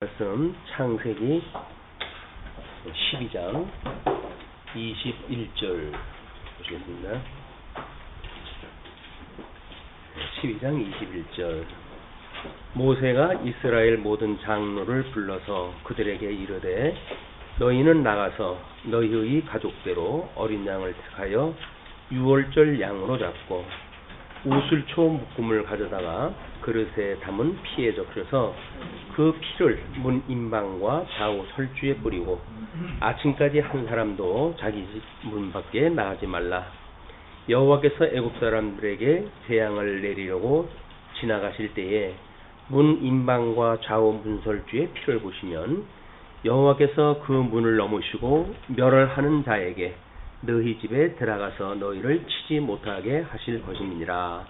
말씀 창세기 12장 21절 보시겠습니다. 12장 21절 모세가 이스라엘 모든 장로를 불러서 그들에게 이르되 너희는 나가서 너희의 가족대로 어린 양을 택하여 유월절 양으로 잡고 우슬초 묶음을 가져다가 그릇에 담은 피에 적셔서 그 피를 문 임방과 좌우 설주에 뿌리고 아침까지 한 사람도 자기 집 문 밖에 나가지 말라. 여호와께서 애굽 사람들에게 재앙을 내리려고 지나가실 때에 문 임방과 좌우 문설주에 피를 보시면 여호와께서 그 문을 넘으시고 멸을하는 자에게 너희 집에 들어가서 너희를 치지 못하게 하실 것임이니라.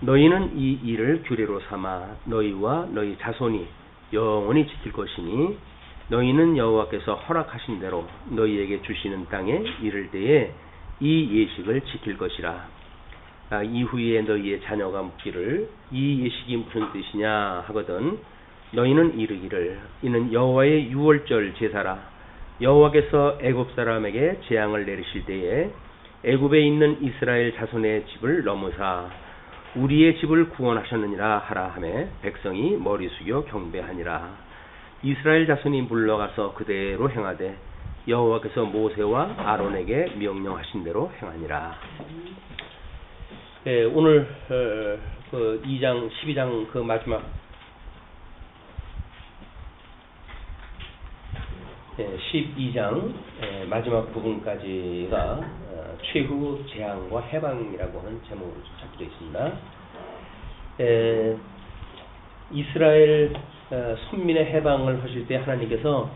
너희는 이 일을 규례로 삼아 너희와 너희 자손이 영원히 지킬 것이니 너희는 여호와께서 허락하신 대로 너희에게 주시는 땅에 이를 때에 이 예식을 지킬 것이라. 이후에 너희의 자녀가 묻기를 이 예식이 무슨 뜻이냐 하거든 너희는 이르기를 이는 여호와의 유월절 제사라. 여호와께서 애굽 사람에게 재앙을 내리실 때에 애굽에 있는 이스라엘 자손의 집을 넘으사 우리의 집을 구원하셨느니라 하라 하매 백성이 머리 숙여 경배하니라. 이스라엘 자손이 물러가서 그대로 행하되 여호와께서 모세와 아론에게 명령하신 대로 행하니라. 오늘 그 2장 12장 그 마지막 12장 마지막 부분까지가 최후 재앙과 해방이라고 하는 제목으로 잡혀져 있습니다. 이스라엘 손민의 해방을 하실 때 하나님께서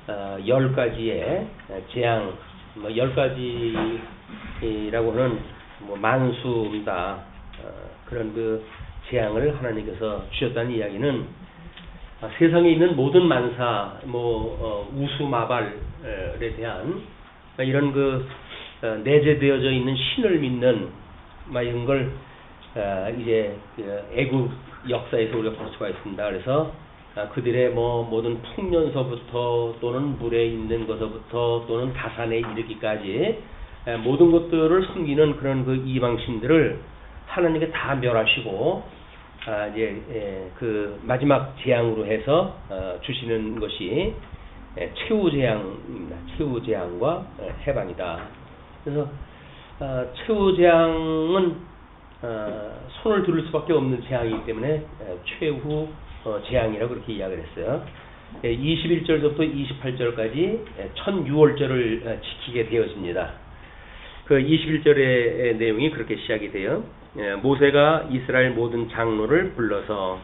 10가지의 재앙, 10가지라고 하는 만수다 그런 그 재앙을 하나님께서 주셨다는 이야기는 세상에 있는 모든 만사, 우수마발에 대한 이런 그 내재되어져 있는 신을 믿는 이런 걸 이제 애굽 역사에서 우리가 볼 수가 있습니다. 그래서 그들의 모든 풍년서부터 또는 물에 있는 것부터 또는 다산에 이르기까지 모든 것들을 섬기는 그런 그 이방신들을 하나님께 다 멸하시고 그 마지막 재앙으로 해서 주시는 것이 최후 재앙입니다. 최후 재앙과 해방이다. 그래서 최후 재앙은 손을 들을 수밖에 없는 재앙이기 때문에 최후 재앙이라고 그렇게 이야기를 했어요. 21절부터 28절까지 1006월절을 지키게 되었습니다. 그 21절의 내용이 그렇게 시작이 돼요. 모세가 이스라엘 모든 장로를 불러서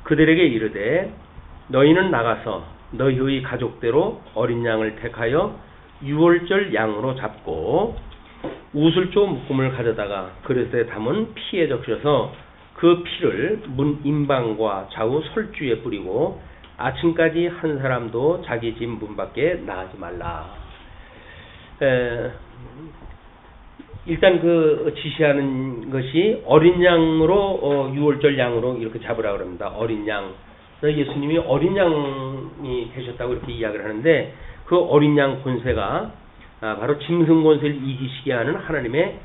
그들에게 이르되 너희는 나가서 너희의 가족대로 어린 양을 택하여 유월절 양으로 잡고 우슬조 묶음을 가져다가 그릇에 담은 피에 적셔서 그 피를 문 임방과 좌우 설주에 뿌리고 아침까지 한 사람도 자기 집 문 밖에 나가지 말라. 일단 그 지시하는 것이 어린 양으로 유월절 양으로 이렇게 잡으라고 합니다. 어린 양. 예수님이 어린 양이 되셨다고 이렇게 이야기를 하는데 그 어린 양 권세가 바로 짐승 권세를 이기시게 하는 하나님의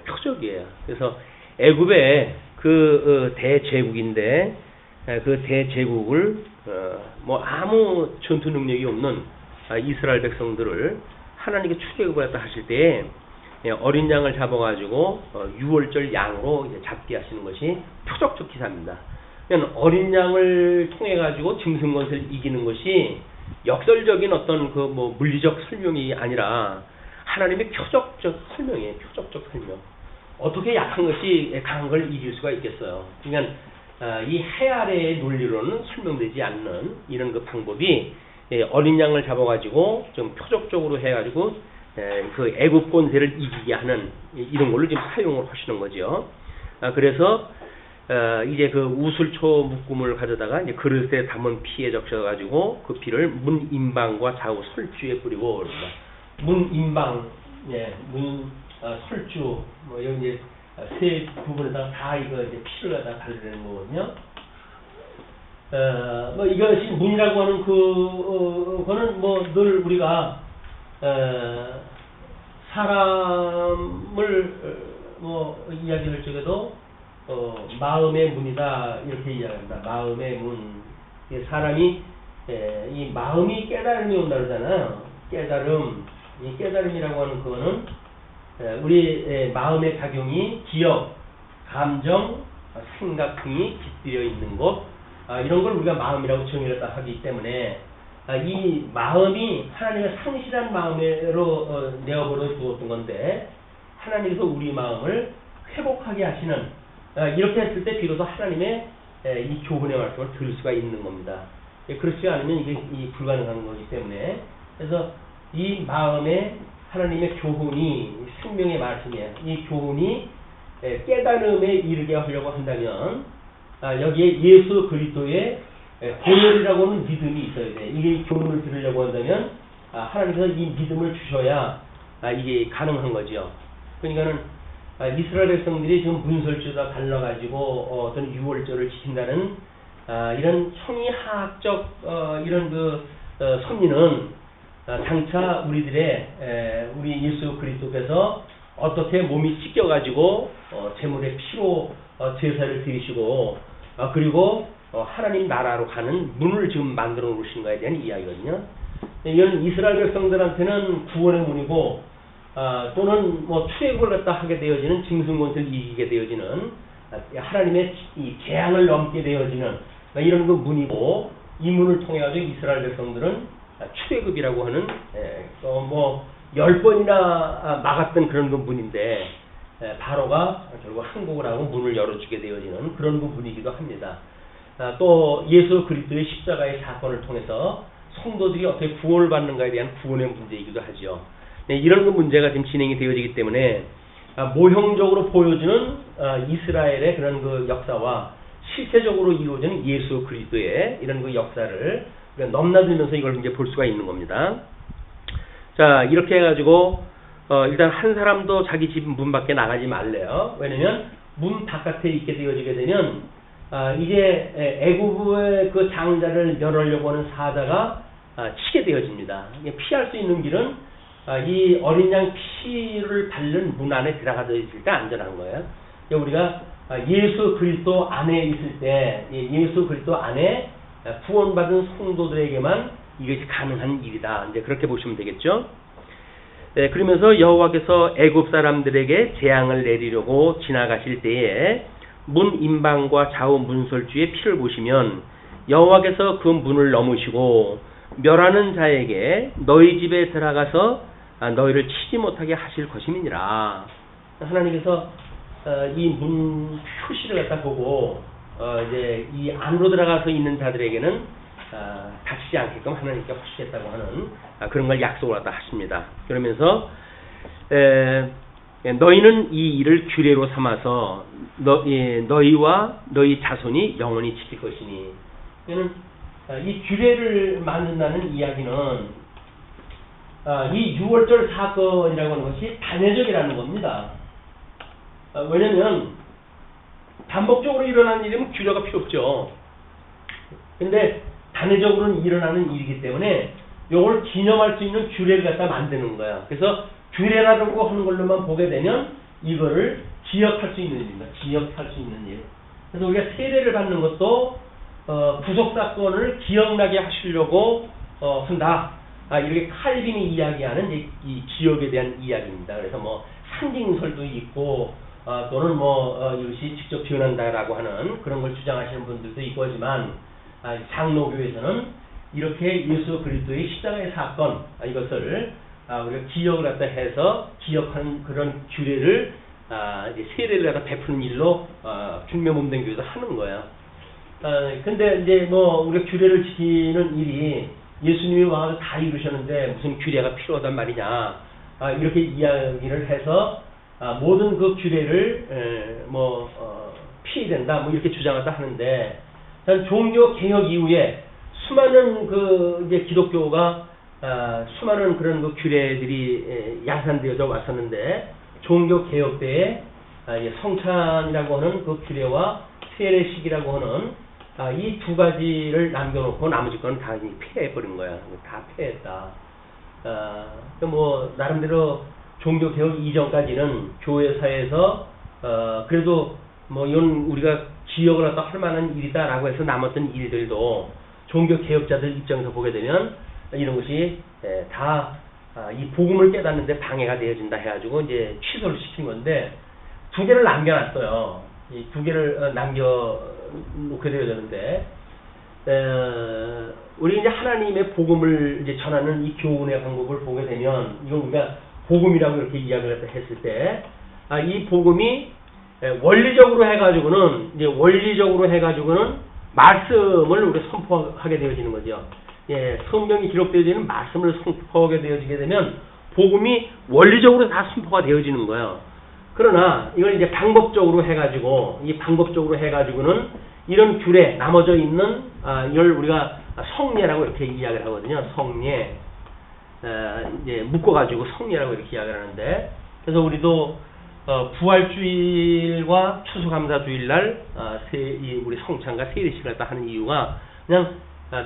표적이에요. 그래서 애굽의 그 대제국인데 그 대제국을 아무 전투 능력이 없는 이스라엘 백성들을 하나님께 출애굽하였다 하실 때에 어린 양을 잡아가지고 유월절 양으로 이제 잡게 하시는 것이 표적적 기사입니다. 어린 양을 통해 가지고 짐승 권세를 이기는 것이 역설적인 어떤 그 물리적 설명이 아니라 하나님의 표적적 설명이에요. 표적적 설명. 어떻게 약한 것이 강한 걸 이길 수가 있겠어요? 그러니까 이 해 아래의 논리로는 설명되지 않는 이런 그 방법이 어린 양을 잡아가지고 좀 표적적으로 해가지고 그 애굽 권세를 이기게 하는 이런 걸로 지금 사용을 하시는 거죠. 그래서 이제 그 우슬초 묶음을 가져다가 이제 그릇에 담은 피에 적셔가지고 그 피를 문 임방과 좌우 설주에 뿌리고 그럽니다. 문 임방, 문 설주 여기 이제 세 부분에다가 다 이거 이제 피를 갖다 달리는 거거든요. 뭐 이것이 문이라고 하는 그거는 뭐 늘 우리가 사람을 뭐 이야기할 적에도 마음의 문이다 이렇게 이야기합니다. 마음의 문. 사람이 이 마음이 깨달음이 온다 그러잖아요. 깨달음. 이 깨달음이라고 하는 그거는 우리 마음의 작용이 기억, 감정, 생각 등이 깃들여 있는 것 이런 걸 우리가 마음이라고 정의를 하기 때문에 이 마음이 하나님의 상실한 마음으로 내어버려 두었던 건데 하나님께서 우리 마음을 회복하게 하시는 이렇게 했을 때 비로소 하나님의 이 교훈의 말씀을 들을 수가 있는 겁니다. 그렇지 않으면 이게 불가능한 거기 때문에 그래서 이 마음에 하나님의 교훈이 생명의 말씀이에요. 이 교훈이 깨달음에 이르게 하려고 한다면 여기에 예수 그리스도의 고열이라고 하는 믿음이 있어야 돼. 이게 교훈을 들으려고 한다면 하나님께서 이 믿음을 주셔야 이게 가능한 거죠. 그러니까는 이스라엘 백성들이 지금 문설주가 갈라가지고 어떤 유월절을 지킨다는 이런 형이하학적 이런 섭리는 장차 우리 예수 그리스도께서 어떻게 몸이 찢겨가지고 제물의 피로 제사를 드리시고 그리고 하나님 나라로 가는 문을 지금 만들어 놓으신 거에 대한 이야기거든요. 이건 이스라엘 백성들한테는 구원의 문이고 또는 뭐 출애굽을 갖다 하게 되어지는 짐승권세를 이기게 되어지는 하나님의 이 재앙을 넘게 되어지는 이런 그 문이고 이 문을 통해 가지고 이스라엘 백성들은 출애굽이라고 하는 뭐 10번이나 막았던 그런 그 문인데 바로가 결국 항복을 하고 문을 열어주게 되어지는 그런 그 문이기도 합니다. 또 예수 그리스도의 십자가의 사건을 통해서 성도들이 어떻게 구원을 받는가에 대한 구원의 문제이기도 하죠. 이런 그 문제가 지금 진행이 되어지기 때문에 모형적으로 보여주는 이스라엘의 그런 그 역사와 실제적으로 이루어지는 예수 그리스도의 이런 그 역사를 넘나들면서 이걸 이제 볼 수가 있는 겁니다. 자, 이렇게 해가지고 일단 한 사람도 자기 집 문 밖에 나가지 말래요. 왜냐면 문 바깥에 있게 되어지게 되면 이제 애굽의 그 장자를 멸하려고 하는 사자가 치게 되어집니다. 피할 수 있는 길은 이 어린 양 피를 바른 문 안에 들어가져 있을 때 안전한 거예요. 우리가 예수 그리스도 안에 있을 때 예수 그리스도 안에 구원받은 성도들에게만 이것이 가능한 일이다. 이제 그렇게 보시면 되겠죠. 네, 그러면서 여호와께서 애굽 사람들에게 재앙을 내리려고 지나가실 때에 문 임방과 좌우 문설주의 피를 보시면 여호와께서 그 문을 넘으시고 멸하는 자에게 너희 집에 들어가서 너희를 치지 못하게 하실 것임이니라. 하나님께서 이 문 표시를 갖다 보고 이제 이 안으로 들어가서 있는 자들에게는 다치지 않게끔 하나님께 허시했다고 하는 그런 걸 약속을 갖다 하십니다. 그러면서 너희는 이 일을 규례로 삼아서 너희와 너희 자손이 영원히 지킬 것이니. 이 규례를 만든다는 이야기는 이 유월절 사건이라고 하는 것이 단회적이라는 겁니다. 왜냐면 반복적으로 일어나는 일이면 규례가 필요 없죠. 근데 단회적으로는 일어나는 일이기 때문에 이걸 기념할 수 있는 규례를 갖다 만드는 거야. 그래서 규례라고 하는 걸로만 보게 되면 이거를 기억할 수 있는 일입니다. 기억할 수 있는 일. 그래서 우리가 세례를 받는 것도 구속 사건을 기억나게 하시려고 한다. 이렇게 칼빈이 이야기하는 이 기억에 대한 이야기입니다. 그래서 뭐 상징설도 있고 또는 이것이 직접 변한다라고 하는 그런 걸 주장하시는 분들도 있고 하지만 장로교에서는 이렇게 예수 그리스도의 십자가의 사건 이것을 우리가 기억을 갖다 해서 기억하는 그런 규례를 이제 세례를 갖다 베푸는 일로 중매몸된 교회도 하는 거예요. 근데 이제 우리가 규례를 지키는 일이 예수님이 와서 다 이루셨는데 무슨 규례가 필요하단 말이냐 이렇게 이야기를 해서 모든 그 규례를 피해야 된다 이렇게 주장하다 하는데 종교 개혁 이후에 수많은 이제 기독교가 수많은 그런 그 규례들이 양산되어져 왔었는데 종교 개혁 때에 성찬이라고 하는 그 규례와 세례식이라고 하는 이 두 가지를 남겨놓고 나머지 거는 다 폐해버린 거야. 다 폐했다. 뭐 나름대로 종교개혁 이전까지는 교회사에서 그래도 뭐 이건 우리가 기억을 갖다 할 만한 일이다라고 해서 남았던 일들도 종교개혁자들 입장에서 보게 되면 이런 것이 다 이 복음을 깨닫는데 방해가 되어진다 해가지고 이제 취소를 시킨 건데 두 개를 남겨놨어요. 이 두 개를 남겨놓게 되어야 되는데 우리 이제 하나님의 복음을 이제 전하는 이 교훈의 방법을 보게 되면 이건 우리가 복음이라고 이렇게 이야기를 했을 때 이 복음이 원리적으로 해가지고는 말씀을 우리가 선포하게 되어지는 거죠. 예, 성경이 기록되어지는 말씀을 선포하게 되어지게 되면 복음이 원리적으로 다 선포가 되어지는 거예요. 그러나 이걸 이제 방법적으로 해가지고는 이런 귤에 나머져 있는 이걸 우리가 성례라고 이렇게 이야기를 하거든요. 성례, 이제 묶어가지고 성례라고 이렇게 이야기를 하는데, 그래서 우리도 부활주일과 추수감사주일날 우리 성찬과 세례식을 갖다 하는 이유가 그냥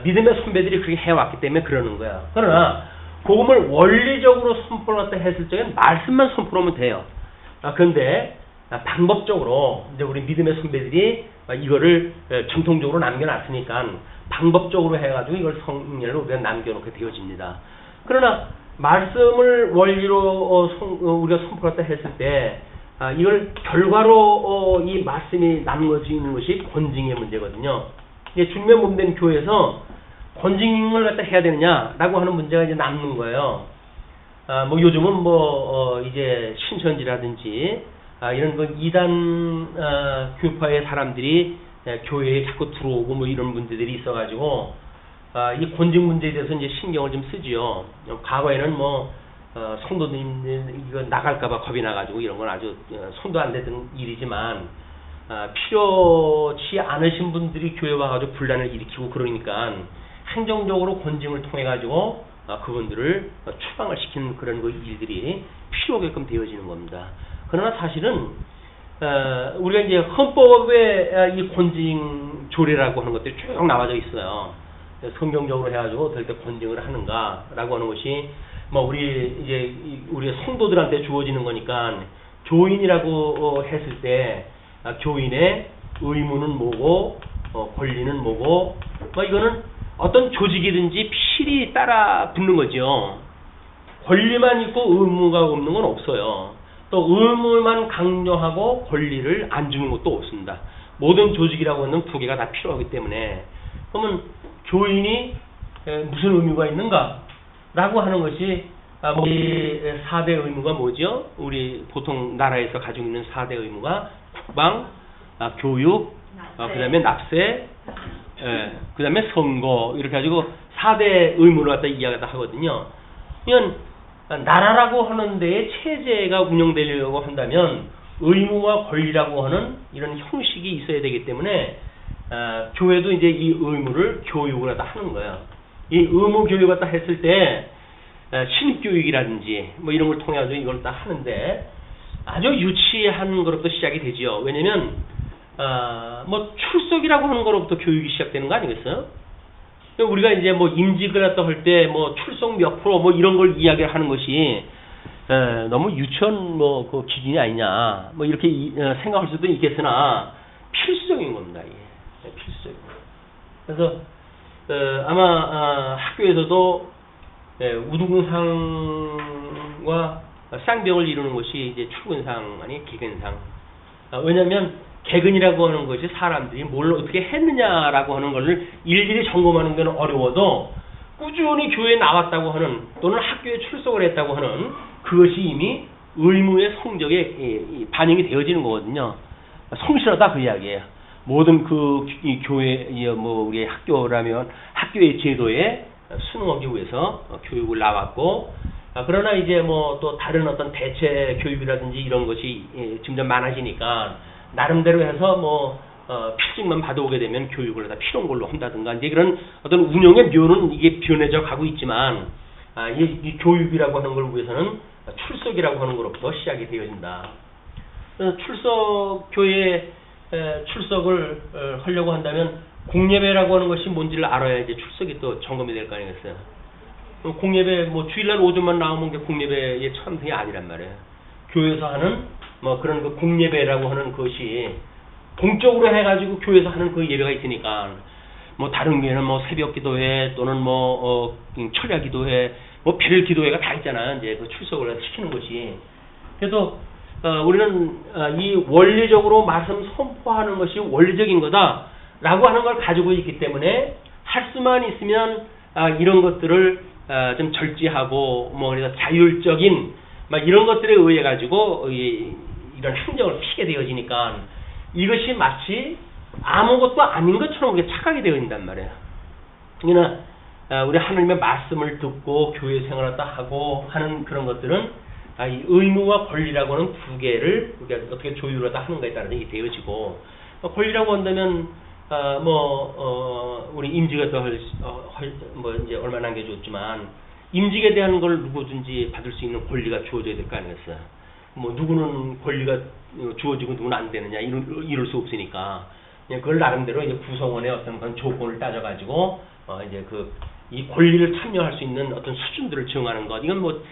믿음의 선배들이 그렇게 해왔기 때문에 그러는 거야. 그러나 복음을 원리적으로 선포를 갖다 했을 적엔 말씀만 선포하면 돼요. 그런데 방법적으로 이제 우리 믿음의 선배들이 이거를 전통적으로 남겨놨으니까 방법적으로 해가지고 이걸 성례를 우리가 남겨놓게 되어집니다. 그러나 말씀을 원리로 우리가 선포했다 했을 때 이걸 결과로 이 말씀이 남겨지는 것이 권징의 문제거든요. 이게 주님의 몸된 교회에서 권징을 갖다 해야 되느냐라고 하는 문제가 이제 남는 거예요. 뭐 요즘은 이제 신천지라든지 이런 그 이단 교파의 사람들이 교회에 자꾸 들어오고 뭐 이런 문제들이 있어가지고 이 권징 문제에 대해서 이제 신경을 좀 쓰지요. 과거에는 성도님 이거 나갈까봐 겁이 나가지고 이런 건 아주 손도 안 대던 일이지만 필요치 않으신 분들이 교회 와가지고 분란을 일으키고 그러니까 행정적으로 권징을 통해 가지고 그분들을 추방을 시키는 그런 일들이 필요하게끔 되어지는 겁니다. 그러나 사실은 우리가 이제 헌법에 이 권징 조례라고 하는 것들이 쭉 나와져 있어요. 성경적으로 해가지고 어떨 때 권징을 하는가라고 하는 것이 우리 성도들한테 주어지는 거니까 교인이라고 했을 때 교인의 의무는 뭐고 권리는 뭐고 이거는 어떤 조직이든지 필히 따라 붙는 거죠. 권리만 있고 의무가 없는 건 없어요. 또 의무만 강조하고 권리를 안 주는 것도 없습니다. 모든 조직이라고 하는 두 개가 다 필요하기 때문에 그러면 교인이 무슨 의무가 있는가? 라고 하는 것이 우리 4대 의무가 뭐죠? 우리 보통 나라에서 가지고 있는 4대 의무가 국방, 교육, 그 다음에 납세, 그 다음에 선거 이렇게 가지고 4대 의무를 갖다 이야기를 하거든요. 이건 나라라고 하는 데에 체제가 운영되려고 한다면 의무와 권리라고 하는 이런 형식이 있어야 되기 때문에 교회도 이제 이 의무를 교육을 갖다 하는 거예요. 이 의무 교육을 갖다 했을 때 신입교육이라든지 이런 걸 통해 가지고 이걸 다 하는데 아주 유치한 것부터 시작이 되지요. 왜냐면 출석이라고 하는 거로부터 교육이 시작되는 거 아니겠어요? 우리가 이제 임직을 갖다 할 때 출석 몇 프로 이런 걸 이야기를 하는 것이 너무 유치한 그 기준이 아니냐 이렇게 생각할 수도 있겠으나 필수적인 겁니다. 이게 필수적인. 그래서 아마 학교에서도 우등상과 쌍벽을 이루는 것이 이제 출근상 아니 개근상. 왜냐하면 개근이라고 하는 것이 사람들이 뭘 어떻게 했느냐라고 하는 것을 일일이 점검하는 건 어려워도 꾸준히 교회에 나왔다고 하는 또는 학교에 출석을 했다고 하는 그것이 이미 의무의 성적에 반영이 되어지는 거거든요. 성실하다 그 이야기예요. 모든 이 교회 우리 학교라면 학교의 제도에 순응하기 위해서 교육을 나왔고 그러나 이제 또 다른 어떤 대체 교육이라든지 이런 것이 점점 많아지니까 나름대로 해서 필증만 받아오게 되면 교육을 다 필요한 걸로 한다든가 이제 그런 어떤 운영의 묘는 이게 변해져 가고 있지만 이 교육이라고 하는 걸 위해서는 출석이라고 하는 것부터 시작이 되어진다. 그래서 교회에 출석을 하려고 한다면 공예배라고 하는 것이 뭔지를 알아야 이제 출석이 또 점검이 될 거 아니겠어요. 공예배 뭐 주일날 오전만 나오면 게 공예배의 참석이 아니란 말이에요. 교회에서 하는 뭐 그런 그 공예배라고 하는 것이 공적으로 해가지고 교회에서 하는 그 예배가 있으니까 뭐 다른 교회는 뭐 새벽 기도회 또는 뭐 철야 기도회 뭐 별 기도회가 다 있잖아요. 이제 그 출석을 시키는 것이. 그래서 우리는 이 원리적으로 말씀 선포하는 것이 원리적인 거다라고 하는 걸 가지고 있기 때문에 할 수만 있으면 이런 것들을 좀 절제하고 뭐 그래서 자율적인 막 이런 것들에 의해 가지고 이런 행정을 피게 되어지니까 이것이 마치 아무것도 아닌 것처럼 우리가 착하게 되어 있단 말이에요. 그러나 우리 하나님의 말씀을 듣고 교회 생활을 하고 하는 그런 것들은 이 의무와 권리라고 하는 두 개를 우리가 어떻게 조율하다 하는가에 따라 이게 되어지고 권리라고 한다면 우리 임직에 뭐 이제 얼마 남겨줬지만 임직에 대한 걸 누구든지 받을 수 있는 권리가 주어져야 될 거 아니겠어요. 뭐 누구는 권리가 주어지고 누구는 안 되느냐 이럴 수 없으니까 그걸 나름대로 이제 구성원의 어떤 그런 조건을 따져가지고 이제 이 권리를 참여할 수 있는 어떤 수준들을 정하는 것 이건 뭐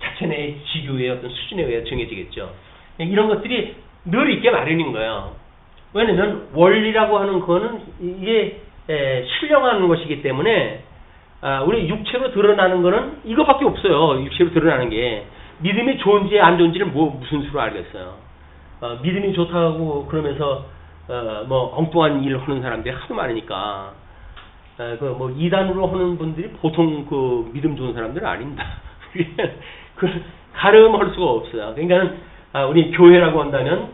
자체 내 지교의 어떤 수준에 의해 정해지겠죠. 이런 것들이 늘 있게 마련인 거예요. 왜냐면 원리라고 하는 거는 이게 신령한 것이기 때문에 우리 육체로 드러나는 거는 이거밖에 없어요. 육체로 드러나는 게 믿음이 좋은지 안 좋은지를 무슨 수로 알겠어요. 믿음이 좋다고 그러면서 뭐 엉뚱한 일을 하는 사람들이 하도 많으니까 뭐 이단으로 하는 분들이 보통 그 믿음 좋은 사람들은 아닙니다. 그 가름할 수가 없어요. 그러니까 우리 교회라고 한다면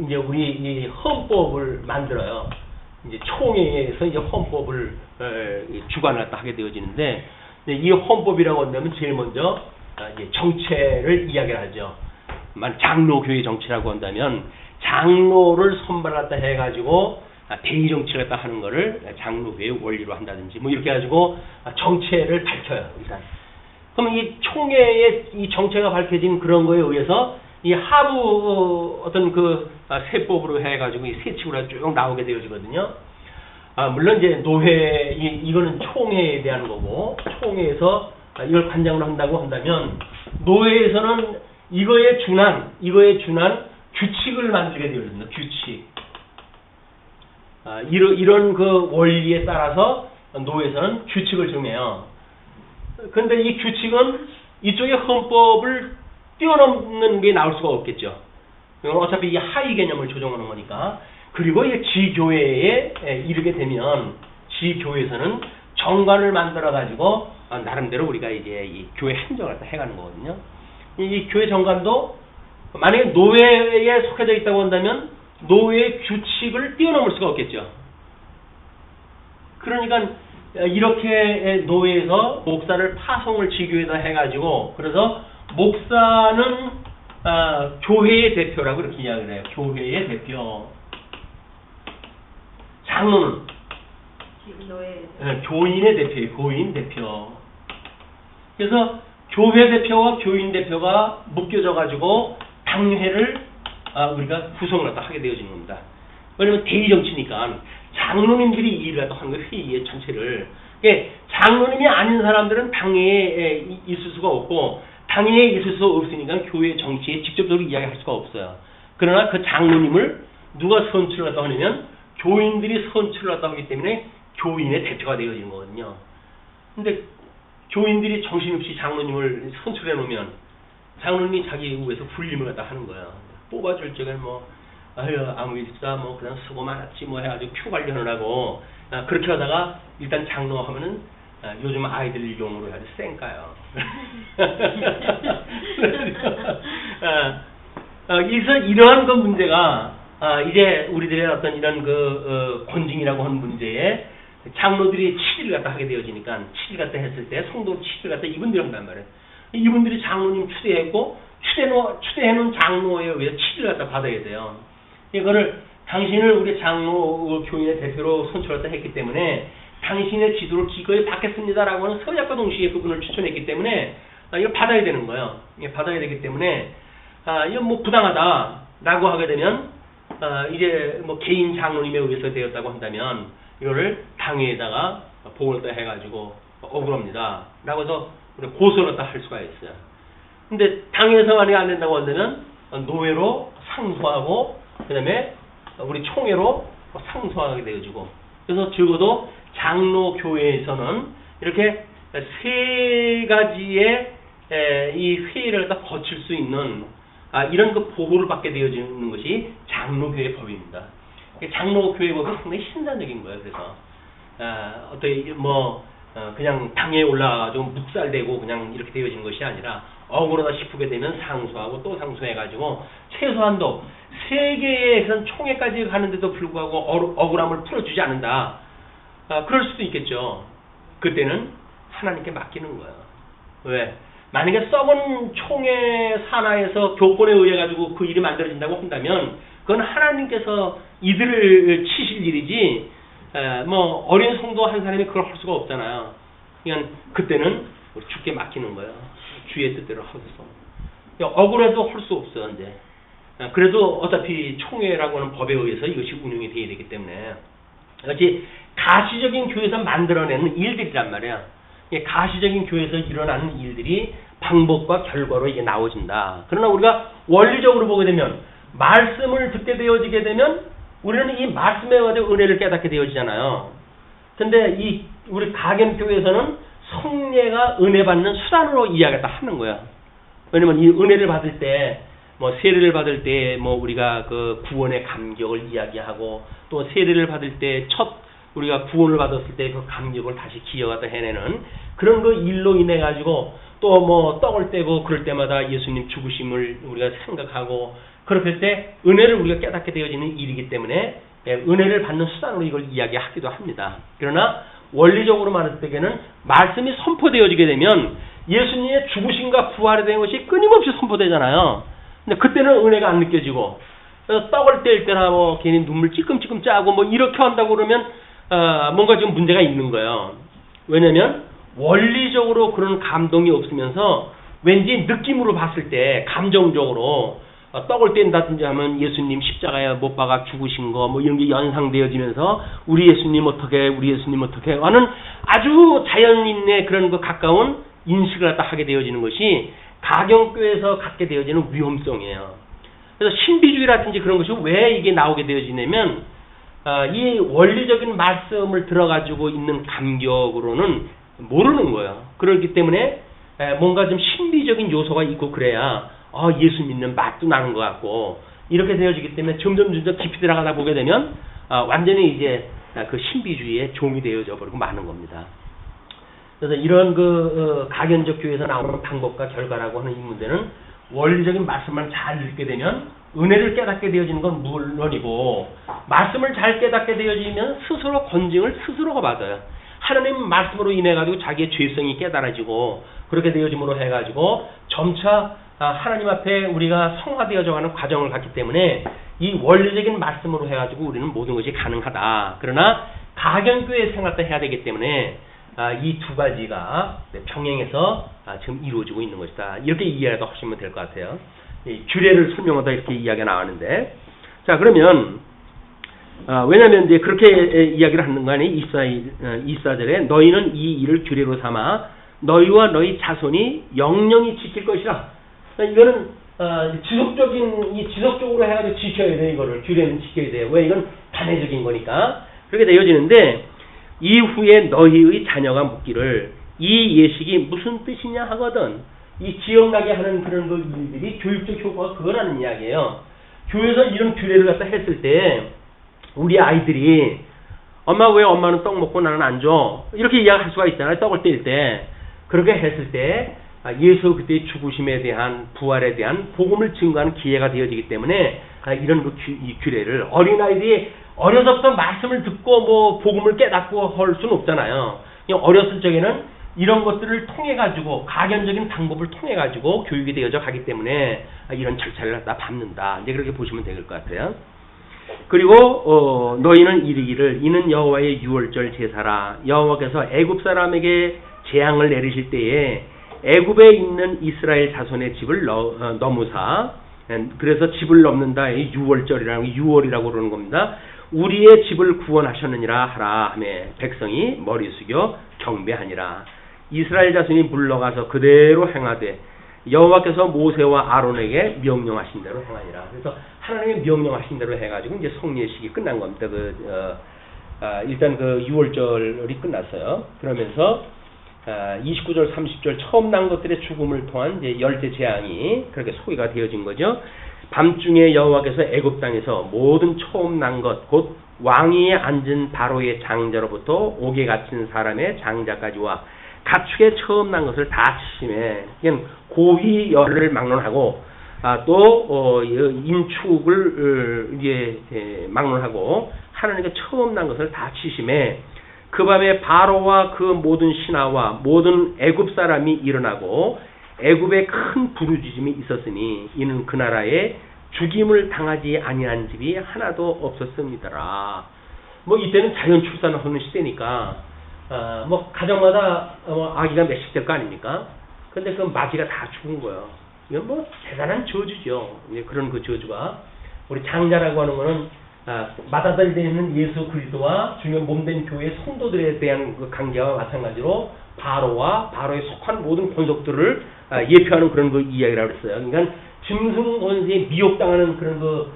이제 우리 이 헌법을 만들어요. 이제 총회에서 이제 헌법을 주관을 하게 되어지는데 이 헌법이라고 한다면 제일 먼저 이제 정체를 이야기를 하죠. 장로교회 정치라고 한다면 장로를 선발했다 해가지고 대의 정치를 했다 하는 거를 장로교회 원리로 한다든지 뭐 이렇게 해가지고 정체를 밝혀요. 일단. 그럼 이 총회의 이 정체가 밝혀진 그런 거에 의해서 이 하부 어떤 그 세법으로 해가지고 이 세칙으로 쭉 나오게 되어지거든요. 물론 이제 노회 이거는 총회에 대한 거고 총회에서 이걸 관장을 한다고 한다면 노회에서는 이거에 준한 규칙을 만들게 되어집니다. 규칙. 이런 그 원리에 따라서 노회에서는 규칙을 정해요. 그런데 이 규칙은 이쪽의 헌법을 뛰어넘는 게 나올 수가 없겠죠. 어차피 이 하위 개념을 조정하는 거니까. 그리고 이 지교회에 이르게 되면 지교회에서는 정관을 만들어 가지고 나름대로 우리가 이제 이 교회 행정을 해가는 거거든요. 이 교회 정관도 만약에 노회에 속해져 있다고 한다면 노회의 규칙을 뛰어넘을 수가 없겠죠. 그러니까 이렇게 노회에서 목사를 파송을 지교에다 해가지고 그래서 목사는 교회의 대표라고 이렇게 이야기를 해요. 교회의 대표. 장로는 교인의 대표예요. 교인 대표. 그래서 교회 대표와 교인 대표가 묶여져 가지고 당회를 우리가 구성을 하게 되어지는 겁니다. 왜냐면 대의 정치니까 장로님들이 일을 하는 거예요. 회의의 전체를. 장로님이 아닌 사람들은 당회에 있을 수가 없고 당회에 있을 수 없으니까 교회 정치에 직접적으로 이야기할 수가 없어요. 그러나 그 장로님을 누가 선출을 하다 하냐면 교인들이 선출을 하다 하기 때문에 교인의 대표가 되어지는 거거든요. 근데 교인들이 정신없이 장로님을 선출해 놓으면 장로님이 자기 위해서 군림을 갖다 하는 거야. 뽑아줄 적에 아무 일 없다, 그냥 수고 많았지, 해가지고 표 관리하느라고, 그렇게 하다가, 일단 장로 하면은, 요즘 아이들 용어로 해야지, 쌩까요. 그래서 이러한 그 문제가, 이제 우리들의 어떤 이런 권징이라고 하는 문제에 장로들이 치리를 갖다 하게 되어지니까, 치리를 갖다 했을 때, 성도 치리를 갖다 이분들이 한단 말이에요. 이분들이 장로님 추대했고, 추대해놓은 장로에 의해서 치리를 갖다 받아야 돼요. 이거를 당신을 우리 장로 교인의 대표로 선출했다 했기 때문에 당신의 지도를 기꺼이 받겠습니다라고 하는 서약과 동시에 그분을 추천했기 때문에 이걸 받아야 되는 거예요. 받아야 되기 때문에 이건 부당하다라고 하게 되면 이제 개인 장로님에 의해서 되었다고 한다면 이거를 당회에다가 보고를 또 해가지고 억울합니다 라고 해서 고소를 또 할 수가 있어요. 근데 당회에서 만약에 안 된다고 한다면 노회로 상소하고 그 다음에 우리 총회로 상소하게 되어지고, 그래서 적어도 장로교회에서는 이렇게 세 가지의 이 회의를 다 거칠 수 있는 이런 그 보호를 받게 되어지는 것이 장로교회 법입니다. 장로교회 법은 상당히 신산적인 거예요. 그래서 어떻게 그냥 당에 올라가가지고 묵살되고 그냥 이렇게 되어지는 것이 아니라 억울하다 싶게 되면 상소하고 또 상소해가지고 최소한도 세계의 그런 총회까지 가는데도 불구하고 억울함을 풀어주지 않는다. 그럴 수도 있겠죠. 그때는 하나님께 맡기는 거예요. 왜? 만약에 썩은 총회 산하에서 교권에 의해 가지고 그 일이 만들어진다고 한다면 그건 하나님께서 이들을 치실 일이지 어린 성도 한 사람이 그걸 할 수가 없잖아요. 그냥 그때는 우리 주께 맡기는 거예요. 주의 뜻대로 하소서. 억울해도 할 수 없어 이제. 그래도 어차피 총회라고 하는 법에 의해서 이것이 운영이 돼야 되기 때문에 이것이 가시적인 교회에서 만들어내는 일들이란 말이야. 가시적인 교회에서 일어나는 일들이 방법과 결과로 이게 나오진다. 그러나 우리가 원리적으로 보게 되면 말씀을 듣게 되어지게 되면 우리는 이 말씀에 의해 은혜를 깨닫게 되어지잖아요. 근데 이 우리 가견교회에서는 성례가 은혜 받는 수단으로 이야기를 하는 거야. 왜냐면 이 은혜를 받을 때 세례를 받을 때 우리가 그 구원의 감격을 이야기하고 또 세례를 받을 때 우리가 구원을 받았을 때 그 감격을 다시 기억하다 해내는 그런 그 일로 인해 가지고 또 떡을 떼고 그럴 때마다 예수님 죽으심을 우리가 생각하고 그럴 때 은혜를 우리가 깨닫게 되어지는 일이기 때문에 은혜를 받는 수단으로 이걸 이야기하기도 합니다. 그러나 원리적으로 말할 때에는 말씀이 선포되어지게 되면 예수님의 죽으심과 부활에 대한 것이 끊임없이 선포되잖아요. 근데 그때는 은혜가 안 느껴지고 떡을 뗄 때나 괜히 눈물 찔끔찔끔 짜고 이렇게 한다고 그러면 뭔가 좀 문제가 있는 거예요. 왜냐면 원리적으로 그런 감동이 없으면서 왠지 느낌으로 봤을 때 감정적으로 떡을 뗀다든지 하면 예수님 십자가에 못 박아 죽으신 거 이런 게 연상되어지면서 우리 예수님 어떻게 하는 아주 자연인의 그런 거 가까운 인식을 갖다 하게 되어지는 것이 가경교에서 갖게 되어지는 위험성이에요. 그래서 신비주의라든지 그런 것이 왜 이게 나오게 되어지냐면 이 원리적인 말씀을 들어가지고 있는 감격으로는 모르는 거예요. 그렇기 때문에 뭔가 좀 신비적인 요소가 있고 그래야 예수 믿는 맛도 나는 것 같고 이렇게 되어지기 때문에 점점 깊이 들어가다 보게 되면 완전히 이제 그 신비주의의 종이 되어져 버리고 마는 겁니다. 그래서 이런 가견적 교회에서 나오는 방법과 결과라고 하는 이 문제는 원리적인 말씀만 잘 읽게 되면 은혜를 깨닫게 되어지는 건 물론이고 말씀을 잘 깨닫게 되어지면 스스로 건징을 스스로가 받아요. 하나님 말씀으로 인해 가지고 자기의 죄성이 깨달아지고 그렇게 되어짐으로 해 가지고 점차 하나님 앞에 우리가 성화되어져 가는 과정을 갖기 때문에 이 원리적인 말씀으로 해 가지고 우리는 모든 것이 가능하다. 그러나 가견교회 생활도 해야 되기 때문에 이 두 가지가 병행해서 지금 이루어지고 있는 것이다. 이렇게 이해를 하시면 될 것 같아요. 규례를 설명하다 이렇게 이야기가 나왔는데, 자 그러면 왜냐하면 이제 그렇게 이야기를 하는 거 아니 24절에 너희는 이 일을 규례로 삼아 너희와 너희 자손이 영영히 지킬 것이라. 이거는 지속적으로 해가지고 지켜야 돼. 이거를 규례는 지켜야 돼요. 왜? 이건 단회적인 거니까 그렇게 되어지는데 이후에 너희의 자녀가 묻기를 이 예식이 무슨 뜻이냐 하거든. 이 기억나게 하는 그런 일들이 교육적 효과가 그거라는 이야기예요. 교회에서 이런 규례를 갖다 했을 때 우리 아이들이 엄마 왜 엄마는 떡 먹고 나는 안 줘? 이렇게 이야기할 수가 있잖아요. 떡을 뗄 때. 그렇게 했을 때 예수 그때의 죽으심에 대한 부활에 대한 복음을 증거하는 기회가 되어지기 때문에 이런 이 규례를 어린아이들이 어려서부터 말씀을 듣고 복음을 깨닫고 할 수는 없잖아요. 어렸을 적에는 이런 것들을 통해 가지고 가견적인 방법을 통해 가지고 교육이 되어져 가기 때문에 이런 절차를 갖다 밟는다. 이제 그렇게 보시면 될 것 같아요. 그리고 너희는 이르기를 이는 여호와의 유월절 제사라. 여호와께서 애굽 사람에게 재앙을 내리실 때에 애굽에 있는 이스라엘 자손의 집을 넘으사 그래서 집을 넘는다. 유월절이라고 유월이라고 그러는 겁니다. 우리의 집을 구원하셨느니라 하라 하며 백성이 머리 숙여 경배하니라. 이스라엘 자손이 물러가서 그대로 행하되 여호와께서 모세와 아론에게 명령하신 대로 행하니라. 그래서 하나님이 명령하신 대로 해가지고 이제 성례식이 끝난 겁니다. 일단 그 6월절이 끝났어요. 그러면서 29절, 30절 처음 난 것들의 죽음을 통한 이제 열대 재앙이 그렇게 소개가 되어진 거죠. 밤중에 여호와께서 애굽 땅에서 모든 처음 난 것, 곧 왕위에 앉은 바로의 장자로부터 옥에 갇힌 사람의 장자까지와 가축의 처음 난 것을 다 치심에, 고위 열을 막론하고 또 인축을 이제 막론하고 하나님께 처음 난 것을 다 치심에, 그 밤에 바로와 그 모든 신하와 모든 애굽 사람이 일어나고 애굽에 큰 부르짖음이 있었으니 이는 그 나라에 죽임을 당하지 아니한 집이 하나도 없었습니다라. 뭐 이때는 자연 출산하는 시대니까 뭐 가정마다 아기가 몇십 될 거 아닙니까? 근데 그 마지가 다 죽은 거예요. 이건 뭐 대단한 저주죠. 그런 그 저주가, 우리 장자라고 하는 거는 맏아들되는 예수 그리스도와 주의 몸된 교회 성도들에 대한 그 강제와 마찬가지로 바로와 바로에 속한 모든 권속들을 예표하는 그런 그 이야기라고 했어요. 그러니까 짐승 권세에 미혹당하는 그런 그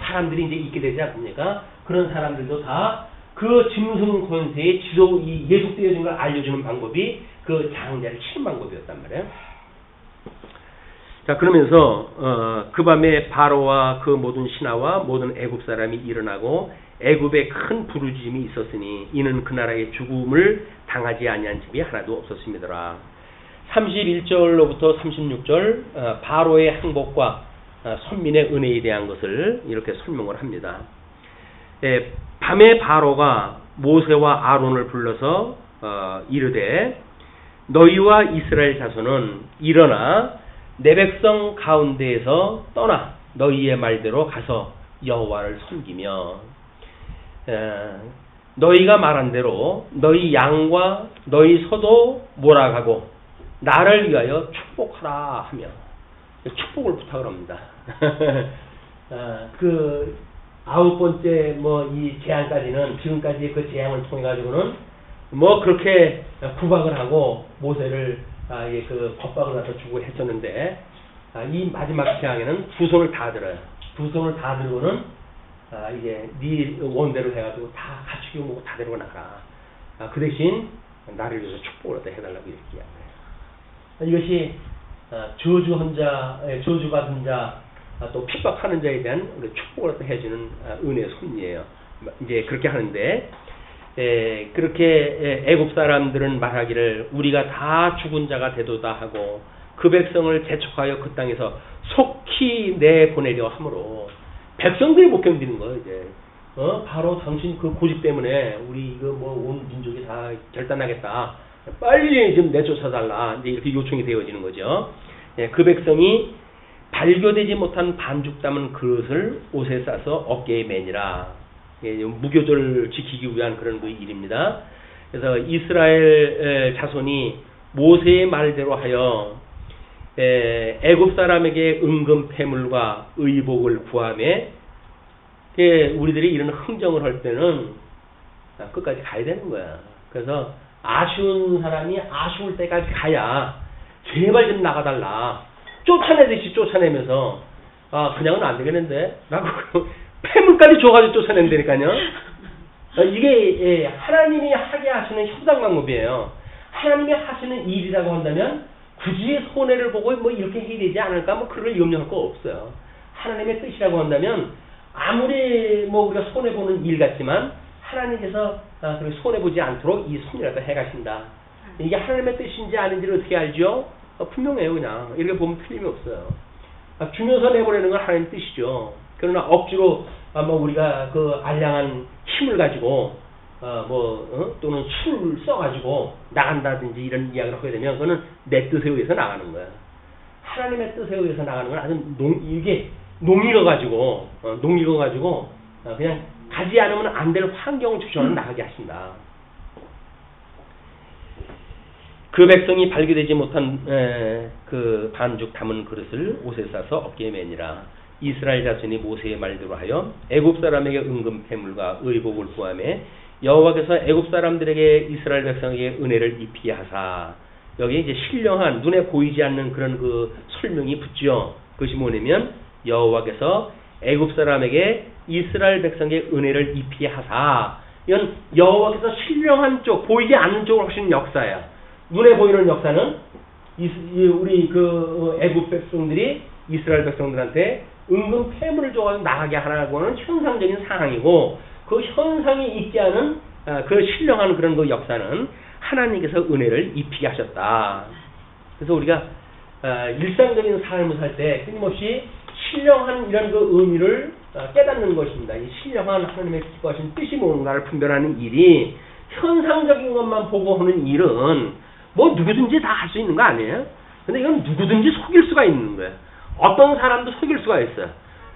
사람들이 이제 있게 되지 않습니까? 그런 사람들도 다 그 짐승 권세의 이 예속되어진 걸 알려주는 방법이 그 장자를 치는 방법이었단 말이에요. 자, 그러면서 그 밤에 바로와 그 모든 신하와 모든 애굽 사람이 일어나고 애굽에 큰 부르짖음이 있었으니 이는 그 나라의 죽음을 당하지 아니한 집이 하나도 없었습니다라. 31절로부터 36절 바로의 항복과 선민의 은혜에 대한 것을 이렇게 설명을 합니다. 밤에 바로가 모세와 아론을 불러서 이르되 너희와 이스라엘 자손은 일어나 내 백성 가운데에서 떠나 너희의 말대로 가서 여호와를 섬기며 너희가 말한 대로 너희 양과 너희 소도 몰아가고 나를 위하여 축복하라 하며 축복을 부탁을 합니다. 그 9번째 이 재앙까지는, 지금까지 그 재앙을 통해 가지고는 그렇게 구박을 하고 모세를 그 법박을 갖다 주고 했었는데, 이 마지막 재앙에는 두 손을 다 들어요. 두 손을 다 들고는 이제 네 원대로 해가지고 다 갖추기 뭐고 다 데리고 나가. 그 대신 나를 위해서 축복을 얻어 해달라고 이렇게 이야기해요. 이것이 저주받은 자, 또 핍박하는 자에 대한 축복을 얻어 해주는 은혜의 섭리예요. 이제 그렇게 하는데, 그렇게 애굽 사람들은 말하기를 우리가 다 죽은 자가 되도다 하고 그 백성을 재촉하여 그 땅에서 속히 내보내려 하므로, 백성들이 못 견디는 거예요. 이제 바로 당신 그 고집 때문에 우리 이거 온 민족이 다 결단하겠다, 빨리 좀 내쫓아달라, 이제 이렇게 요청이 되어지는 거죠. 그 백성이 발교되지 못한 반죽 담은 그릇을 옷에 싸서 어깨에 매니라. 무교절 지키기 위한 그런 그 일입니다. 그래서 이스라엘 자손이 모세의 말대로 하여 애굽 사람에게 은금 패물과 의복을 구하며, 우리들이 이런 흥정을 할 때는 끝까지 가야 되는 거야. 그래서 아쉬운 사람이 아쉬울 때까지 가야 제발 좀 나가달라, 쫓아내듯이 쫓아내면서 그냥은 안 되겠는데 라고 폐물까지 줘가지고 쫓아낸다니까요. 이게 하나님이 하게 하시는 협상 방법이에요. 하나님이 하시는 일이라고 한다면 굳이 손해를 보고 이렇게 해야 되지 않을까, 그럴 염려할 거 없어요. 하나님의 뜻이라고 한다면 아무리 우리가 손해보는 일 같지만 하나님께서 손해보지 않도록 이 섭리라도 해가신다. 이게 하나님의 뜻인지 아닌지를 어떻게 알죠? 분명해요. 그냥 이렇게 보면 틀림이 없어요. 주면서 내보내는 건 하나님 뜻이죠. 그러나 억지로 우리가 그 알량한 힘을 가지고 또는 술을 써가지고 나간다든지 이런 이야기를 하게 되면 그거는 내 뜻에 의해서 나가는 거야. 하나님의 뜻에 의해서 나가는 건 아주 이게 농익어가지고 그냥 가지 않으면 안 될 환경을 주셔서 나가게 하신다. 그 백성이 발견되지 못한 그 반죽 담은 그릇을 옷에 싸서 어깨에 매니라. 이스라엘 자손이 모세의 말대로 하여 애굽 사람에게 은금 패물과 의복을 구하매 여호와께서 애굽 사람들에게 이스라엘 백성에게 은혜를 입히게 하사. 여기 이제 신령한 눈에 보이지 않는 그런 그 설명이 붙죠. 그것이 뭐냐면 여호와께서 애굽 사람에게 이스라엘 백성에게 은혜를 입히게 하사. 이건 여호와께서 신령한 쪽, 보이지 않는 쪽을 하시는 역사야. 눈에 보이는 역사는 우리 그 애굽 백성들이 이스라엘 백성들한테 은근 폐물을 줘가지고 나가게 하라고는 현상적인 상황이고, 그 현상이 있지 않은 그 신령한 그런 그 역사는 하나님께서 은혜를 입히게 하셨다. 그래서 우리가 일상적인 삶을 살 때 끊임없이 신령한 이런 그 의미를 깨닫는 것입니다. 이 신령한 하나님의 기뻐하신 뜻이 뭔가를 분별하는 일이, 현상적인 것만 보고 하는 일은 뭐 누구든지 다 할 수 있는 거 아니에요? 근데 이건 누구든지 속일 수가 있는 거예요. 어떤 사람도 속일 수가 있어요.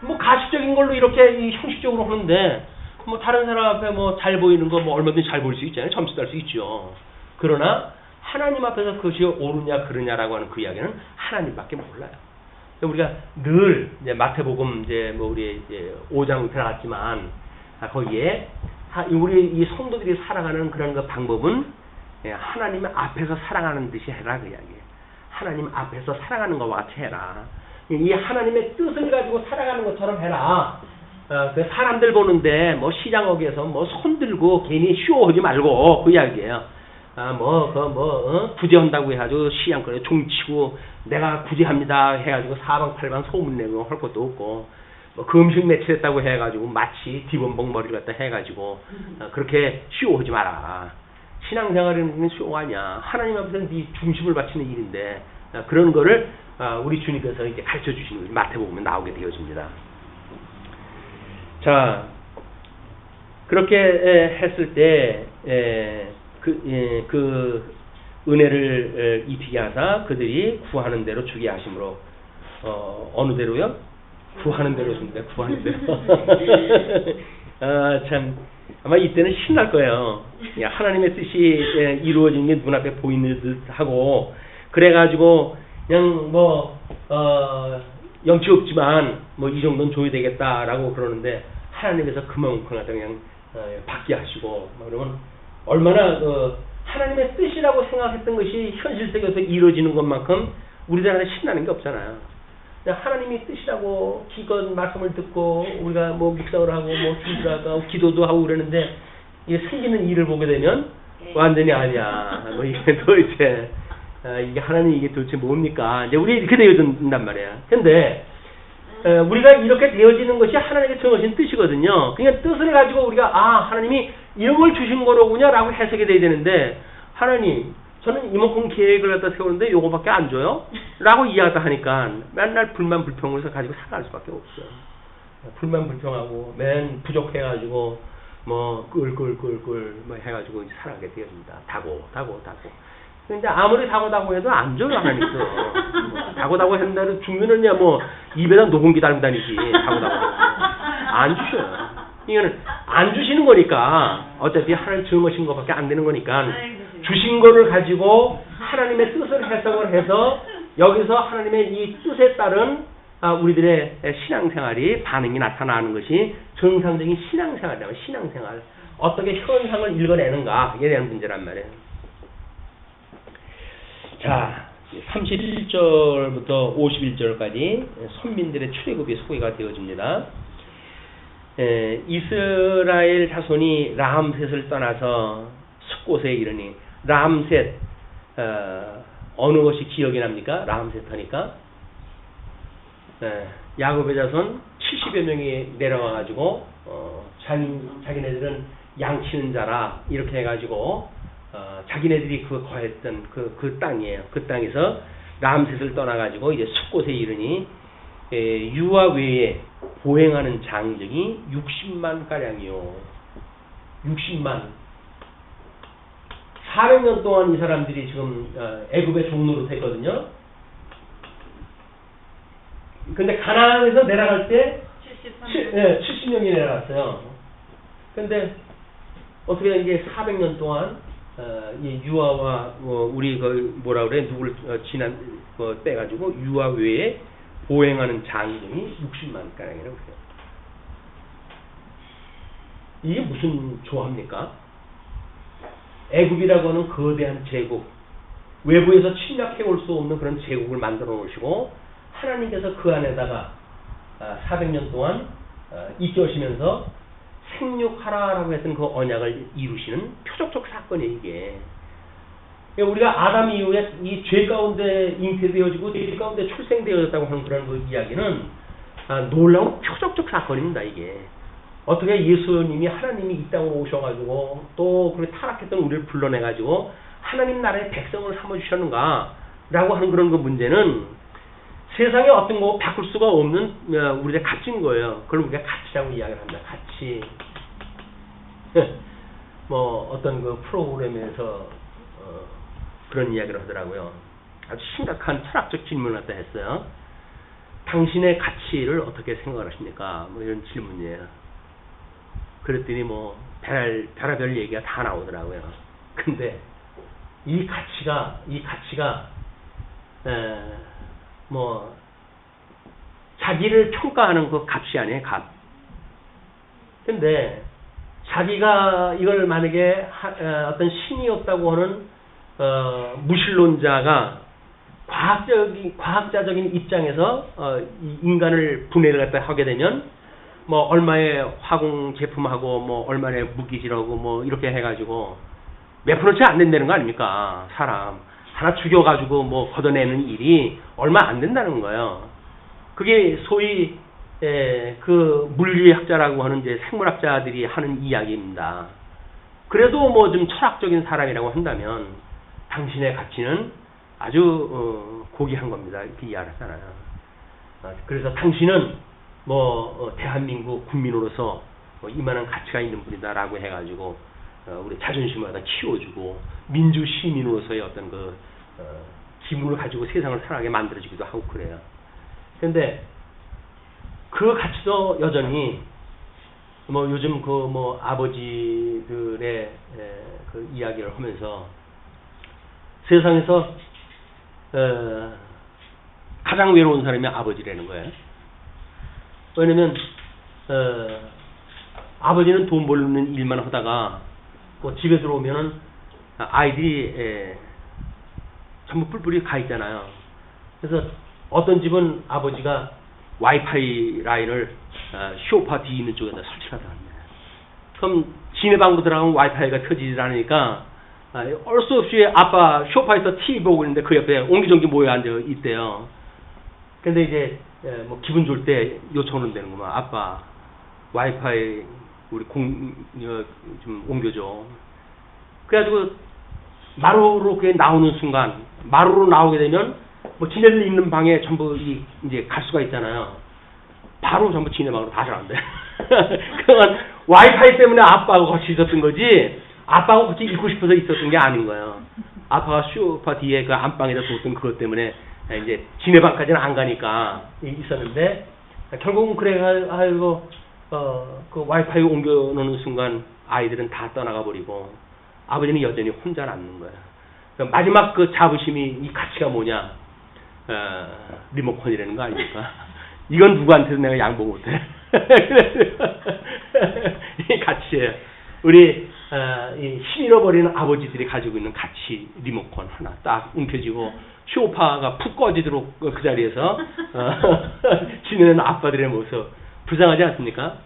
뭐 가식적인 걸로 이렇게 형식적으로 하는데, 뭐 다른 사람 앞에 뭐 잘 보이는 거 뭐 얼마든지 잘 보일 수 있잖아요. 점수 딸 수 있죠. 그러나 하나님 앞에서 그것이 옳으냐 그르냐라고 하는 그 이야기는 하나님밖에 몰라요. 우리가 늘 이제 마태복음 이제 뭐 우리 이제 5장 들어갔지만, 거기에 우리 이 성도들이 살아가는 그런 그 방법은 하나님 앞에서 살아가는 듯이 해라, 그 이야기예요. 하나님 앞에서 살아가는 것과 같이 해라. 이 하나님의 뜻을 가지고 살아가는 것처럼 해라. 그 사람들 보는데 뭐 시장역에서 뭐 손들고 괜히 쇼하지 말고, 그 이야기예요. 구제한다고 해가지고 시장거리에 종치고 내가 구제합니다 해가지고 사방팔방 소문내고 할 것도 없고, 뭐 금식 매출했다고 해가지고 마치 디범벅 머리를 갖다 해가지고 그렇게 쇼하지 마라. 신앙생활은 쇼가 아니야. 하나님 앞에서는 네 중심을 바치는 일인데, 그런 거를 우리 주님께서 이제 가르쳐 주시는 거지. 마태복음에 나오게 되어집니다. 자, 그렇게 했을 때 그 은혜를 입히게 하사 그들이 구하는 대로 주게 하심으로, 어느 대로요? 구하는 대로입니다. 구하는 대로. 참 아마 이때는 신날 거예요. 하나님의 뜻이 이루어진 게 눈앞에 보이는 듯 하고, 그래가지고 그냥 영치 없지만 뭐 이 정도는 줘야 되겠다라고 그러는데, 하나님께서 그만큼 그냥 받게 하시고, 그러면 얼마나 하나님의 뜻이라고 생각했던 것이 현실 세계에서 이루어지는 것만큼 우리들한테 신나는 게 없잖아요. 하나님이 뜻이라고 기껏 말씀을 듣고 우리가 뭐 묵상을 하고 뭐 준비하고 기도도 하고 그러는데, 이게 생기는 일을 보게 되면 완전히 아니야. 뭐 이게 도대체 이게 하나님 이게 도대체 뭡니까? 이제 우리 이렇게 되어진단 말이야. 근데 우리가 이렇게 되어지는 것이 하나님의 정하신 뜻이거든요. 그러니까 뜻을 가지고 우리가 하나님이 이런 걸 주신 거로군요라고 해석이 돼야 되는데, 하나님 저는 이만큼 계획을 갖다 세우는데 요거밖에 안 줘요? 라고 이야기를 하니까 맨날 불만 불평을 가지고 살아갈 수밖에 없어요. 불만 불평하고 맨 부족해가지고 뭐 꿀꿀꿀꿀 뭐 해가지고 살아가게 되어집니다. 다고. 근데 아무리 다고 해도 안 줘요, 하나님도. 다고 한다고 주면은야 뭐 입에다 녹음기 달고 다니지. 다고 안 주셔요. 이거는 안 주시는 거니까, 어차피 하나님 정하신 것밖에 안 되는 거니까, 주신 거를 가지고 하나님의 뜻을 해석을 해서 여기서 하나님의 이 뜻에 따른 우리들의 신앙생활이 반응이 나타나는 것이 정상적인 신앙생활이라면, 신앙생활 어떻게 현상을 읽어내는가에 대한 문제란 말이에요. 자, 31절부터 51절까지 선민들의 출애굽이 소개가 되어집니다. 이스라엘 자손이 람셋을 떠나서 숫곳에 이르니, 람셋 어느 것이 기억이 납니까? 람셋 하니까 야곱의 자손 70여 명이 내려와가지고 자기네들은 양치는 자라 이렇게 해가지고 자기네들이 거했던 그 땅이에요. 그 땅에서 람셋을 떠나가지고 이제 숫곳에 이르니 유아 외에 보행하는 장정이 60만 가량이요. 60만. 400년 동안 이 사람들이 지금 애굽의 종노릇 했거든요. 근데 가나안에서 내려갈 때 70년이 내려갔어요. 근데 어떻게 이게 400년 동안 이 유아와 우리 그 뭐라 그래, 누구를 빼가지고 유아 외에 보행하는 장군이 60만 가량이라고 해요. 이게 무슨 조합입니까? 애굽이라고 하는 거대한 제국, 외부에서 침략해 올 수 없는 그런 제국을 만들어 놓으시고 하나님께서 그 안에다가 400년 동안 이끌으시면서 생육하라라고 했던 그 언약을 이루시는 표적적 사건이에요, 이게. 우리가 아담 이후에 이 죄 가운데 잉태되어지고 죄 가운데 출생되어졌다고 하는 그런 그 이야기는 놀라운 표적적 사건입니다, 이게. 어떻게 예수님이 하나님이 이 땅으로 오셔가지고 또 그렇게 타락했던 우리를 불러내가지고 하나님 나라의 백성을 삼아주셨는가라고 하는 그런 그 문제는 세상에 어떤 거 바꿀 수가 없는 우리의 가치인 거예요. 그걸 우리가 가치라고 이야기를 합니다. 가치. 뭐 어떤 그 프로그램에서 그런 이야기를 하더라고요. 아주 심각한 철학적 질문을 갖다 했어요. 당신의 가치를 어떻게 생각을 하십니까? 뭐 이런 질문이에요. 그랬더니 뭐 별의별 얘기가 다 나오더라고요. 근데 이 가치가 뭐 자기를 평가하는 그 값이 아니에요, 값. 근데 자기가 이걸 만약에 어떤 신이 없다고 하는 무신론자가 과학자적인 입장에서 인간을 분해를 갖다 하게 되면 뭐 얼마의 화공 제품하고 뭐 얼마의 무기질하고 뭐 이렇게 해가지고 몇 프로치 안 된다는 거 아닙니까? 사람 하나 죽여가지고 뭐 걷어내는 일이 얼마 안 된다는 거예요. 그게 소위 그 물리학자라고 하는 이제 생물학자들이 하는 이야기입니다. 그래도 뭐 좀 철학적인 사람이라고 한다면 당신의 가치는 아주 고귀한 겁니다. 이렇게 이야기하잖아요. 그래서 당신은 뭐 대한민국 국민으로서 뭐 이만한 가치가 있는 분이다라고 해가지고 우리 자존심을 갖다 키워주고 민주 시민으로서의 어떤 그 기분을 가지고 세상을 살아가게 만들어지기도 하고 그래요. 그런데 그 가치도 여전히 뭐 요즘 그 뭐 아버지들의 그 이야기를 하면서 세상에서 가장 외로운 사람이 아버지라는 거예요. 왜냐면 아버지는 돈 벌는 일만 하다가 뭐 집에 들어오면은 아이들이 전부 뿔뿔이 가 있잖아요. 그래서 어떤 집은 아버지가 와이파이 라인을 쇼파 뒤에 있는 쪽에다 설치하다 합니다. 그럼 지네방구 들어가면 와이파이가 터지질 않으니까 어쩔 수 없이 아빠 쇼파에서 TV 보고 있는데 그 옆에 옹기종기 모여 앉아 있대요. 근데 이제 뭐 기분 좋을 때 요청은 되는구만. 아빠 와이파이 우리 좀 옮겨줘. 그래가지고 마루로 그게 나오는 순간 마루로 나오게 되면 뭐 지네들 있는 방에 전부 이제 갈 수가 있잖아요. 바로 전부 지네 방으로 다 들어간대. 그건 와이파이 때문에 아빠하고 같이 있었던 거지 아빠하고 같이 있고 싶어서 있었던 게 아닌 거예요. 아빠가 쇼파 뒤에 그 안방에다 뒀던 그것 때문에 이제 지네 방까지는 안 가니까 있었는데 결국은 그래가지고 그 와이파이 옮겨놓는 순간 아이들은 다 떠나가 버리고 아버지는 여전히 혼자 남는 거예요. 마지막 그 자부심이 이 가치가 뭐냐? 리모컨이라는 거 아닙니까? 이건 누구한테도 내가 양보 못해. 이 가치예요. 우리 힘 잃어버리는 아버지들이 가지고 있는 가치 리모컨 하나 딱 움켜쥐고 쇼파가 푹 꺼지도록 그 자리에서 지내는 아빠들의 모습 불쌍하지 않습니까?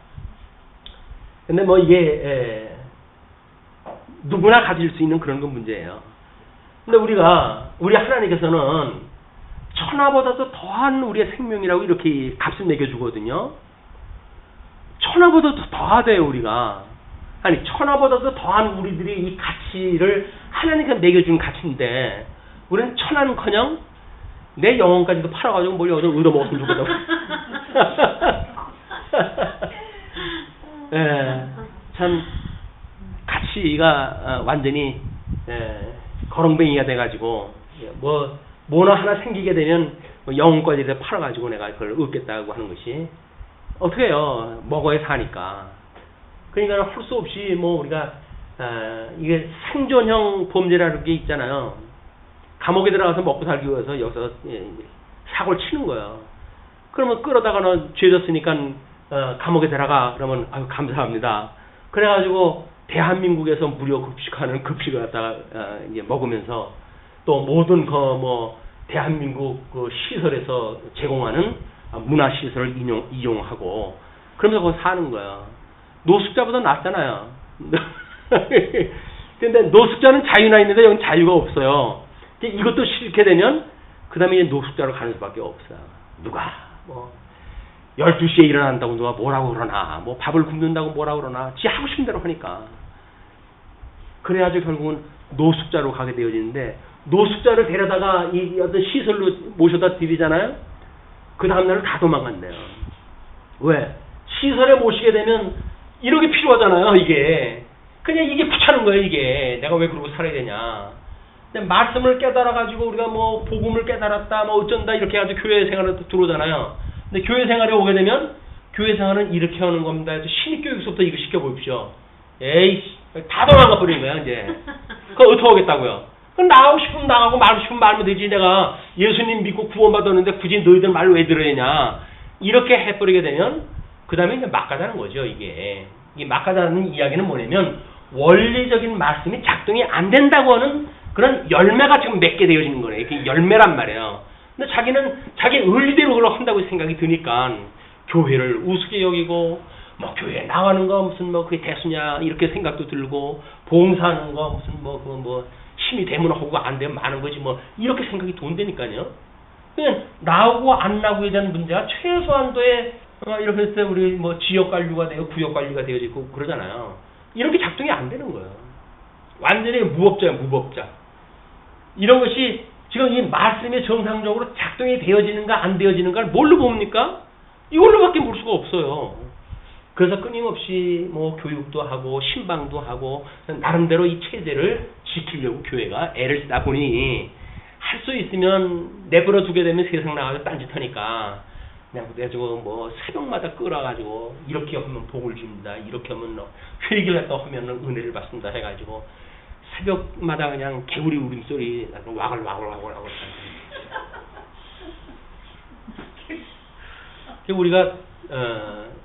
근데 뭐 이게 누구나 가질 수 있는 그런 건 문제예요. 근데 우리 하나님께서는 천하보다도 더한 우리의 생명이라고 이렇게 값을 매겨주거든요. 천하보다도 더하대요, 우리가. 아니, 천하보다도 더한 우리들이 이 가치를 하나님께서 매겨준 가치인데, 우리는 천하는커녕 내 영혼까지도 팔아가지고 뭘 여기서 얻어먹었으면 좋겠다고. 참, 가치가 완전히 거렁뱅이가 돼가지고, 뭐나 하나 생기게 되면 영혼까지 팔아가지고 내가 그걸 얻겠다고 하는 것이 어떻게 해요? 먹어야 사니까. 그러니까 할 수 없이 뭐 우리가 이게 생존형 범죄라는 게 있잖아요. 감옥에 들어가서 먹고 살기 위해서 여기서 사고를 치는 거예요. 그러면 끌어다가는 죄 졌으니까 감옥에 들어가. 그러면 아유 감사합니다. 그래가지고 대한민국에서 무료 급식하는 급식을 갖다가 이제 먹으면서 또 모든 대한민국 그 시설에서 제공하는 문화 시설을 이용하고 그러면서 거기 사는 거야. 노숙자보다 낫잖아요. 근데 노숙자는 자유나 있는데 여기 자유가 없어요. 이것도 싫게 되면 그 다음에 이제 노숙자로 가는 수밖에 없어요. 누가 12시에 일어난다고 누가 뭐라고 그러나 밥을 굶는다고 뭐라고 그러나 지 하고 싶은 대로 하니까 그래야지 결국은 노숙자로 가게 되어지는데 노숙자를 데려다가 이 어떤 시설로 모셔다 드리잖아요. 그 다음날은 다 도망간대요. 왜? 시설에 모시게 되면 이렇게 필요하잖아요. 이게 그냥 이게 귀찮은 거예요. 이게 내가 왜 그러고 살아야 되냐. 근데 말씀을 깨달아가지고 우리가 복음을 깨달았다 어쩐다 이렇게 해가지고 교회 생활에 들어오잖아요. 근데 교회 생활에 오게 되면 교회 생활은 이렇게 하는 겁니다. 신입교육서부터 이거 시켜보십시오. 에이씨 다 도망가 버리는 거야 이제. 그거 어떻게 하겠다고요? 그럼 나가고 싶으면 나가고 말고 싶으면 말면 되지. 내가 예수님 믿고 구원받았는데 굳이 너희들 말을 왜 들어야 되냐. 이렇게 해버리게 되면 그 다음에 이제 막가다는 거죠. 이게 막가다는 이야기는 뭐냐면 원리적인 말씀이 작동이 안 된다고 하는 그런 열매가 지금 맺게 되어지는 거예요. 이게 열매란 말이에요. 근데 자기는 자기 의리대로 그걸 한다고 생각이 드니까 교회를 우습게 여기고 교회에 나가는 거 무슨 그게 대수냐 이렇게 생각도 들고 봉사하는 거 무슨 힘이 되면 하고 안 되면 마는 거지 이렇게 생각이 돈다니까요. 그냥 나오고 안 나오고에 대한 문제가 최소한도의 이렇게 했을 때 우리 지역 관리가 되고 구역 관리가 되어지고 그러잖아요. 이런 게 작동이 안 되는 거예요. 완전히 무법자예요. 무법자. 이런 것이 지금 이 말씀이 정상적으로 작동이 되어지는가 안 되어지는가를 뭘로 봅니까? 이걸로밖에 볼 수가 없어요. 그래서 끊임없이 교육도 하고 신방도 하고 나름대로 이 체제를 지키려고 교회가 애를 쓰다 보니 할 수 있으면 내버려 두게 되면 세상 나가서 딴짓하니까 그냥 그래가지고 새벽마다 끌어가지고 이렇게 하면 복을 줍니다. 이렇게 하면 회개를 했다 하면 은혜를 받습니다. 해가지고 새벽마다 그냥 개구리 울음소리 와글와글와글 하고 우리가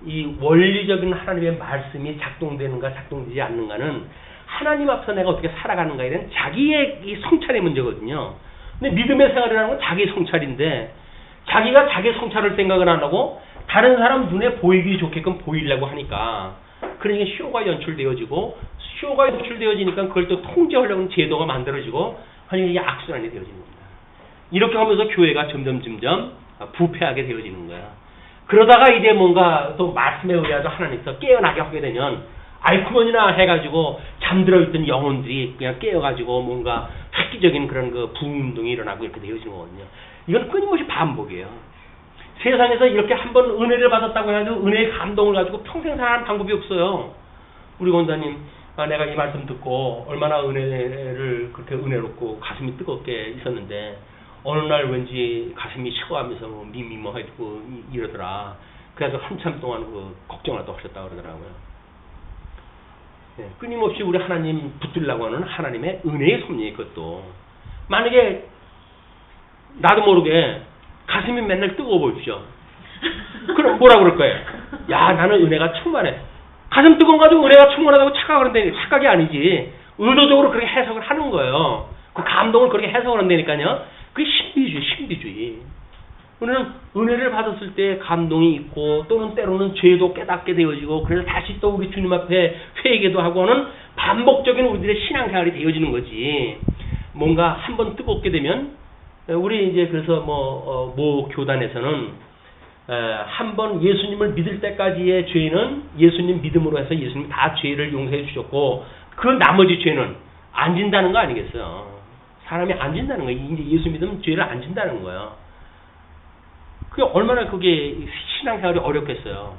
이 원리적인 하나님의 말씀이 작동되는가 작동되지 않는가는 하나님 앞서 내가 어떻게 살아가는가에 대한 자기의 이 성찰의 문제거든요. 근데 믿음의 생활이라는 건 자기 성찰인데 자기가 자기 성찰을 생각을 안 하고 다른 사람 눈에 보이기 좋게끔 보이려고 하니까 그러니까 쇼가 연출되어지고 쇼가 연출되어지니까 그걸 또 통제하려고 하는 제도가 만들어지고 아니 이게 악순환이 되어지는 겁니다. 이렇게 하면서 교회가 점점 부패하게 되어지는 거야. 그러다가 이제 뭔가 또 말씀에 의해서 하나님께서 깨어나게 하게 되면 아이쿠먼이나 해가지고 잠들어 있던 영혼들이 그냥 깨어가지고 뭔가 획기적인 그런 부흥운동이 일어나고 이렇게 되어지는 거거든요. 이건 끊임없이 반복이에요. 세상에서 이렇게 한번 은혜를 받았다고 해도 은혜의 감동을 가지고 평생 살아가는 방법이 없어요. 우리 권사님, 내가 이 말씀 듣고 얼마나 은혜를 그렇게 은혜롭고 가슴이 뜨겁게 있었는데 어느 날 왠지 가슴이 식어가면서 미미해지고 이러더라. 그래서 한참 동안 걱정을 또 하셨다고 그러더라고요. 네, 끊임없이 우리 하나님 붙들려고 하는 하나님의 은혜의 섭리에 그것도 만약에 나도 모르게 가슴이 맨날 뜨거워 보십시오. 그럼 뭐라 그럴 거예요? 야 나는 은혜가 충만해. 가슴 뜨거운 가지고 은혜가 충만하다고 착각하는데 착각이 아니지. 의도적으로 그렇게 해석을 하는 거예요. 그 감동을 그렇게 해석을 한다니까요. 그게 신비주의. 우리는 은혜를 받았을 때 감동이 있고 또는 때로는 죄도 깨닫게 되어지고 그래서 다시 또 우리 주님 앞에 회개도 하고 하는 반복적인 우리들의 신앙생활이 되어지는 거지. 뭔가 한번 뜨겁게 되면 우리 이제 그래서 모 교단에서는 한번 예수님을 믿을 때까지의 죄는 예수님 믿음으로 해서 예수님 다 죄를 용서해 주셨고 그 나머지 죄는 안 진다는 거 아니겠어요? 사람이 안 진다는 거예요. 이제 예수 믿으면 죄를 안 진다는 거예요. 그게 얼마나 그게 신앙생활이 어렵겠어요.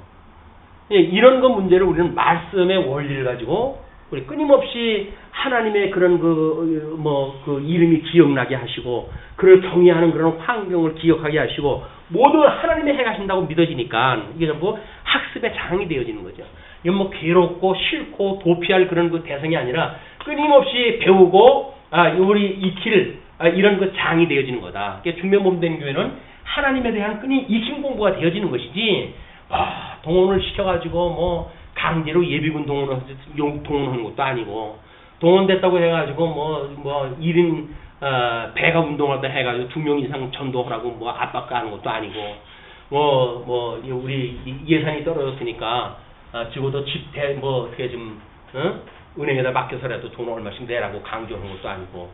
이런 거 문제를 우리는 말씀의 원리를 가지고 우리 끊임없이 하나님의 그런 그 이름이 기억나게 하시고 그를 경외하는 그런 환경을 기억하게 하시고 모든 하나님의 행하신다고 믿어지니까 이게 전부 학습의 장이 되어지는 거죠. 이건 괴롭고 싫고 도피할 그런 그 대상이 아니라 끊임없이 배우고 우리 익힐 이런 그 장이 되어지는 거다. 준비몸된 교회는 하나님에 대한 끈이 익힌 공부가 되어지는 것이지, 동원을 시켜가지고 뭐 강제로 예비군 동원하는 것도 아니고, 동원됐다고 해가지고 뭐 1인 배가 운동하다 해가지고 2명 이상 전도하라고 뭐 압박하는 것도 아니고, 우리 예산이 떨어졌으니까 적어도 집대 뭐 어떻게 좀 은행에다 맡겨서라도 돈 얼마씩 내라고 강조하는 것도 아니고,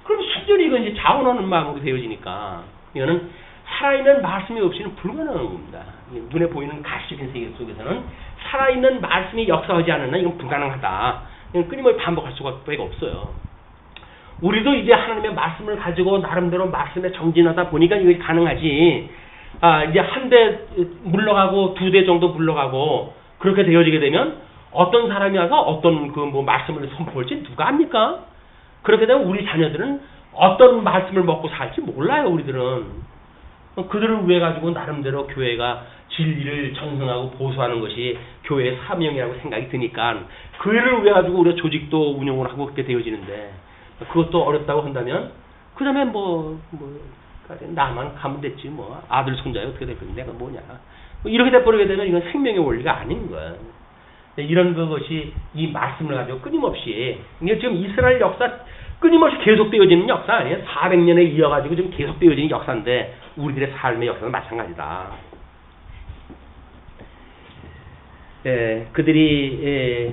그럼 순전히 이건 이제 자원하는 마음으로 되어지니까 이거는 살아있는 말씀이 없이는 불가능한 겁니다. 눈에 보이는 가시적인 세계 속에서는 살아있는 말씀이 역사하지 않으면 이건 불가능하다. 이건 끊임없이 반복할 수밖에 없어요. 우리도 이제 하나님의 말씀을 가지고 나름대로 말씀에 정진하다 보니까 이게 가능하지. 이제 한 대 물러가고 2대 정도 물러가고 그렇게 되어지게 되면 어떤 사람이 와서 어떤 그 뭐 말씀을 선포할지 누가 압니까? 그렇게 되면 우리 자녀들은 어떤 말씀을 먹고 살지 몰라요. 우리들은. 그들을 위해 가지고 나름대로 교회가 진리를 전승하고 보수하는 것이 교회의 사명이라고 생각이 드니까 그를 위해 가지고 우리가 조직도 운영을 하고 그렇게 되어지는데, 그것도 어렵다고 한다면 그 다음에 나만 가면 됐지 뭐 아들 손자에 어떻게 될 건데 내가 뭐냐, 이렇게 돼버리게 되면 이건 생명의 원리가 아닌 거야. 이런 것이 이 말씀을 가지고 끊임없이, 이게 지금 이스라엘 역사 끊임없이 계속되어지는 역사 아니에요. 400년에 이어가지고 지금 계속되어지는 역사인데 우리들의 삶의 역사는 마찬가지다. 그들이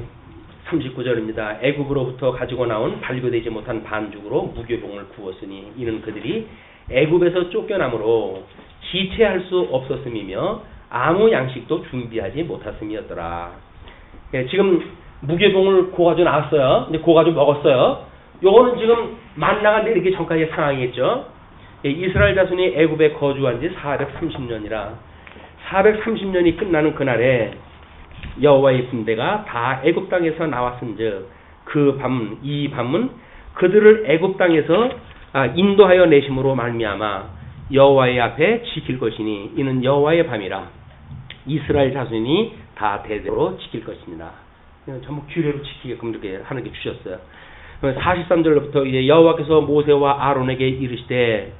39절입니다. 애굽으로부터 가지고 나온 발교되지 못한 반죽으로 무교병을 구웠으니 이는 그들이 애굽에서 쫓겨남으로 지체할 수 없었음이며 아무 양식도 준비하지 못했음이었더라. 지금 무교병을 구워가지고 나왔어요. 근데 구워가지고 먹었어요. 요거는 지금 만나가 내리기 전까지의 상황이겠죠. 이스라엘 자손이 애굽에 거주한 지 430년이라 430년이 끝나는 그날에 여호와의 군대가 다 애굽 땅에서 나왔은즉 이 밤은 그들을 애굽 땅에서 인도하여 내심으로 말미암아 여호와의 앞에 지킬 것이니 이는 여호와의 밤이라 이스라엘 자손이 다 대대로 지킬 것입니다. 전부 규례로 지키게끔 이렇게 하나님께 주셨어요. 43절부터 이제 여호와께서 모세와 아론에게 이르시되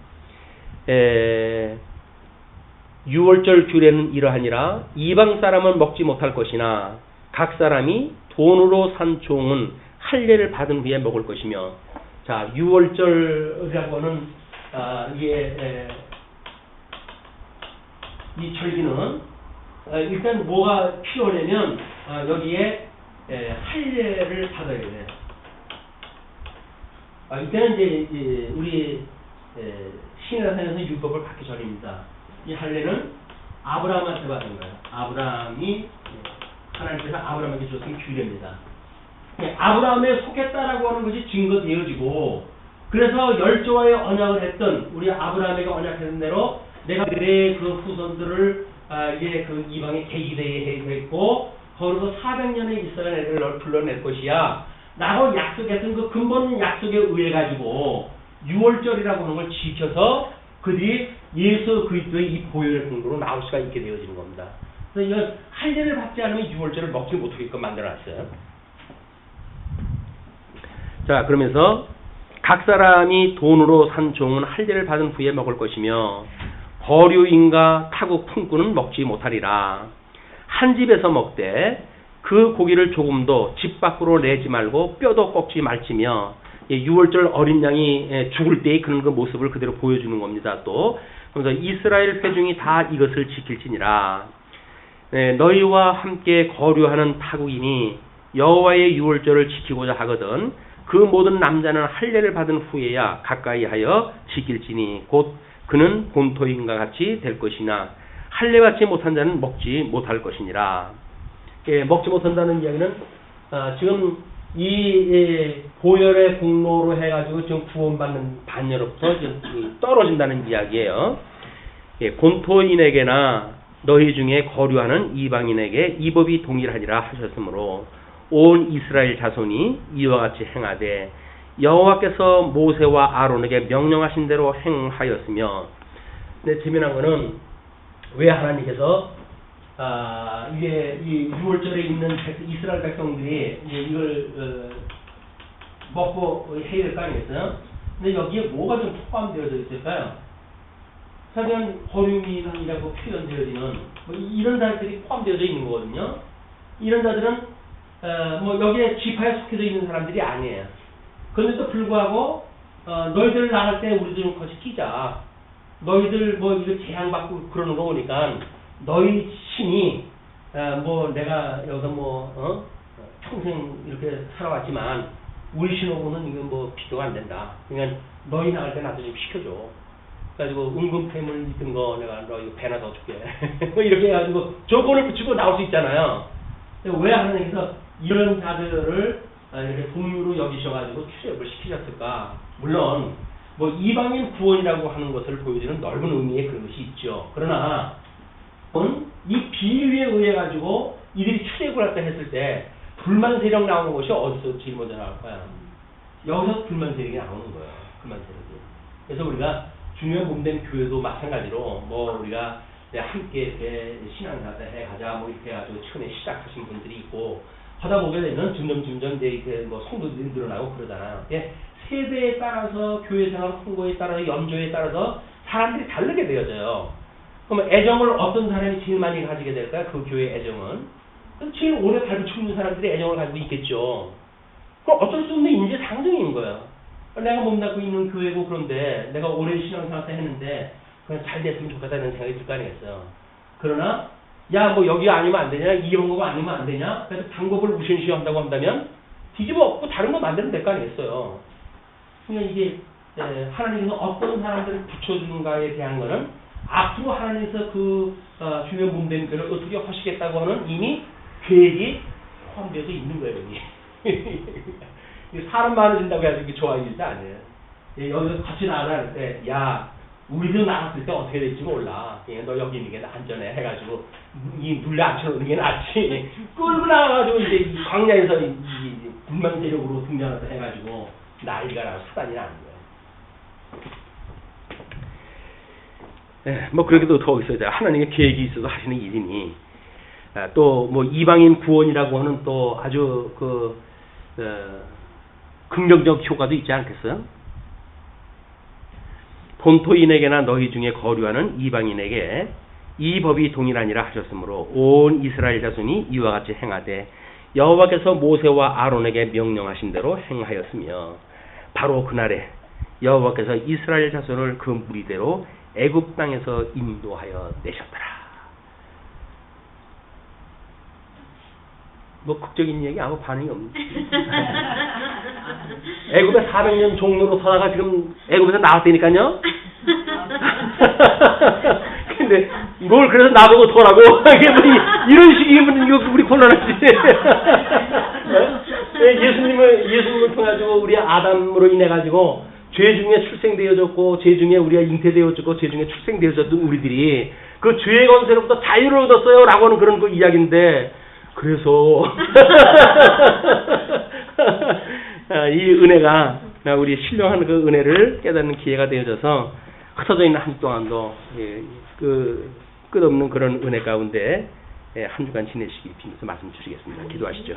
유월절 규례는 이러하니라. 이방 사람은 먹지 못할 것이나 각 사람이 돈으로 산 종은 할례를 받은 후에 먹을 것이며, 자 유월절이라고 하는 이 절기는 일단 뭐가 필요하냐면 여기에 할례를 받아야 돼요. 이때는 이제 우리 신약에서 율법을 받기 전입니다. 이 할례는 아브라함한테 받은 거예요. 아브라함이 하나님께서 아브라함에게 주신 규례입니다. 아브라함에 속했다라고 하는 것이 증거되어지고, 그래서 열조와의 언약을 했던 우리 아브라함에게 언약했던 대로 내가 내 그 후손들을 이제 그 이방의 계기대에 했고 거기서 400년의 이스라엘을 불러낼 것이야 라고 약속했던 그 근본 약속에 의해 가지고 6월절이라고 하는 걸 지켜서 그들이 예수 그리스도의 이 보혈의 공로로 나올 수가 있게 되어지는 겁니다. 그래서 이건 할례를 받지 않으면 6월절을 먹지 못하게끔 만들어놨어요. 자, 그러면서 각 사람이 돈으로 산 종은 할례를 받은 후에 먹을 것이며 거류인과 타국 품꾼은 먹지 못하리라. 한 집에서 먹되 그 고기를 조금도 집 밖으로 내지 말고 뼈도 꺾지 말지며, 6월절 어린 양이 죽을 때의 그런 그 모습을 그대로 보여주는 겁니다. 또 그래서 이스라엘 회중이 다 이것을 지킬지니라. 너희와 함께 거류하는 타국인이 여호와의 6월절을 지키고자 하거든 그 모든 남자는 할례를 받은 후에야 가까이 하여 지킬지니 곧 그는 본토인과 같이 될 것이나 할례받지 못한 자는 먹지 못할 것이니라. 먹지 못한다는 이야기는 지금 이 보혈의 공로로 해가지고 지금 구원받는 반열로부터 지금 떨어진다는 이야기예요. 본토인에게나 너희 중에 거류하는 이방인에게 이 법이 동일하니라 하셨으므로 온 이스라엘 자손이 이와 같이 행하되 여호와께서 모세와 아론에게 명령하신 대로 행하였으며. 근데 재미난 거는 왜 하나님께서 이게 이 6월절에 있는 이스라엘 백성들이 이걸 먹고 해야 될 거 아니겠어요? 근데 여기에 뭐가 좀 포함되어져 있을까요? 사실은 버류민이라고 표현되어지는 뭐 이런 자들이 포함되어져 있는 거거든요. 이런 자들은 뭐 여기에 지파에 속해져 있는 사람들이 아니에요. 그런데도 불구하고 너희들 나갈 때 우리도 좀 같이 끼자. 너희들 뭐 이거 재앙받고 그러는 거 보니까 너희 신이 뭐 내가 여기서 뭐 평생 이렇게 살아왔지만 우리 신하고는 이거 뭐 비교가 안 된다. 그러니까 너희 나갈 때 나도 좀 시켜줘. 그래가지고 은금패물 있던 거 내가 너 이거 배나 더 줄게. 뭐 이렇게 해가지고 조건을 붙이고 나올 수 있잖아요. 왜 하나님께서 이런 자들을 이렇게 동료로 여기셔가지고 출애굽을 시키셨을까? 물론 뭐 이방인 구원이라고 하는 것을 보여주는 넓은 의미의 그런 것이 있죠. 그러나 이 비유에 의해 가지고 이들이 출애굽을 할까 했을 때 불만 세력 나오는 것이 어디서 제일 먼저 나올까요? 여기서 불만 세력이 나오는 거예요. 불만 세력이. 그래서 우리가 중요한 몸된 교회도 마찬가지로 뭐 우리가 함께 이렇게 신앙사도 해가자 뭐 이렇게 해가지고 처음에 시작하신 분들이 있고 하다 보게 되면 점점 이제 이렇게 뭐 성도들이 늘어나고 그러잖아요. 세대에 따라서 교회 생활 홍보에 따라서 연조에 따라서 사람들이 다르게 되어져요. 그러면 애정을 어떤 사람이 제일 많이 가지게 될까요? 그 교회 애정은 제일 오래 발붙이고 있는 사람들이 애정을 가지고 있겠죠. 그럼 어쩔 수 없는 인재 상승인 거예요. 내가 몸담고 있는 교회고 그런데 내가 오랜 신앙생활 했는데 그냥 잘 됐으면 좋겠다는 생각이 들 거 아니겠어요. 그러나 야 뭐 여기 아니면 안 되냐 이 방법 아니면 안 되냐 그래서 방법을 우선시 한다고 한다면 뒤집어 엎고 다른 거 만들면 될 거 아니겠어요. 그러니까 이게 하나님께서 어떤 사람들을 붙여주는가에 대한 거는 앞으로 하나님께서 그 주요 몸된 교회를 어떻게 하시겠다고 하는 이미 계획이 포함되어져 있는 거예요. 사람 많아진다고 해서 이게 좋아하는 일도 아니에요. 여기서 같이 나갈 때, 야, 우리도 나갔을 때 어떻게 될지 몰라. 너 여기 있는 게 안전해. 해가지고, 이 물레 앉혀놓는 게 낫지. 끌고 나가가지고, 이제 이 광야에서 이 불만 세력으로 등장해서 해가지고, 난리가 나고 사단이 나는 거예요. 뭐, 그렇게도 더 있어요. 하나님의 계획이 있어서 하시는 일이니, 또, 뭐, 이방인 구원이라고 하는 또 아주 긍정적 효과도 있지 않겠어요? 본토인에게나 너희 중에 거류하는 이방인에게 이 법이 동일하니라 하셨으므로 온 이스라엘 자손이 이와 같이 행하되 여호와께서 모세와 아론에게 명령하신 대로 행하였으며 바로 그날에 여호와께서 이스라엘 자손을 그 무리대로 애굽 땅에서 인도하여 내셨더라. 뭐 극적인 얘기 아무 반응이 없네. 애굽에 400년 종로로 서다가 지금 애굽에서 나왔다니까요. 근데 뭘 그래서 나보고 더라고 이런 식이면 이거 우리 곤란하지. 예수님을 통해 가지고 우리 아담으로 인해 가지고 죄 중에 출생되어졌고 죄 중에 우리가 잉태되어졌고 죄 중에 출생되어졌던 우리들이 그 죄의 권세로부터 자유를 얻었어요라고 하는 그런 그 이야기인데. 그래서 이 은혜가 우리 신령한 그 은혜를 깨닫는 기회가 되어져서 흩어져 있는 한 주 동안도 그 끝없는 그런 은혜 가운데 한 주간 지내시기 빌면서 말씀 주시겠습니다. 기도하시죠.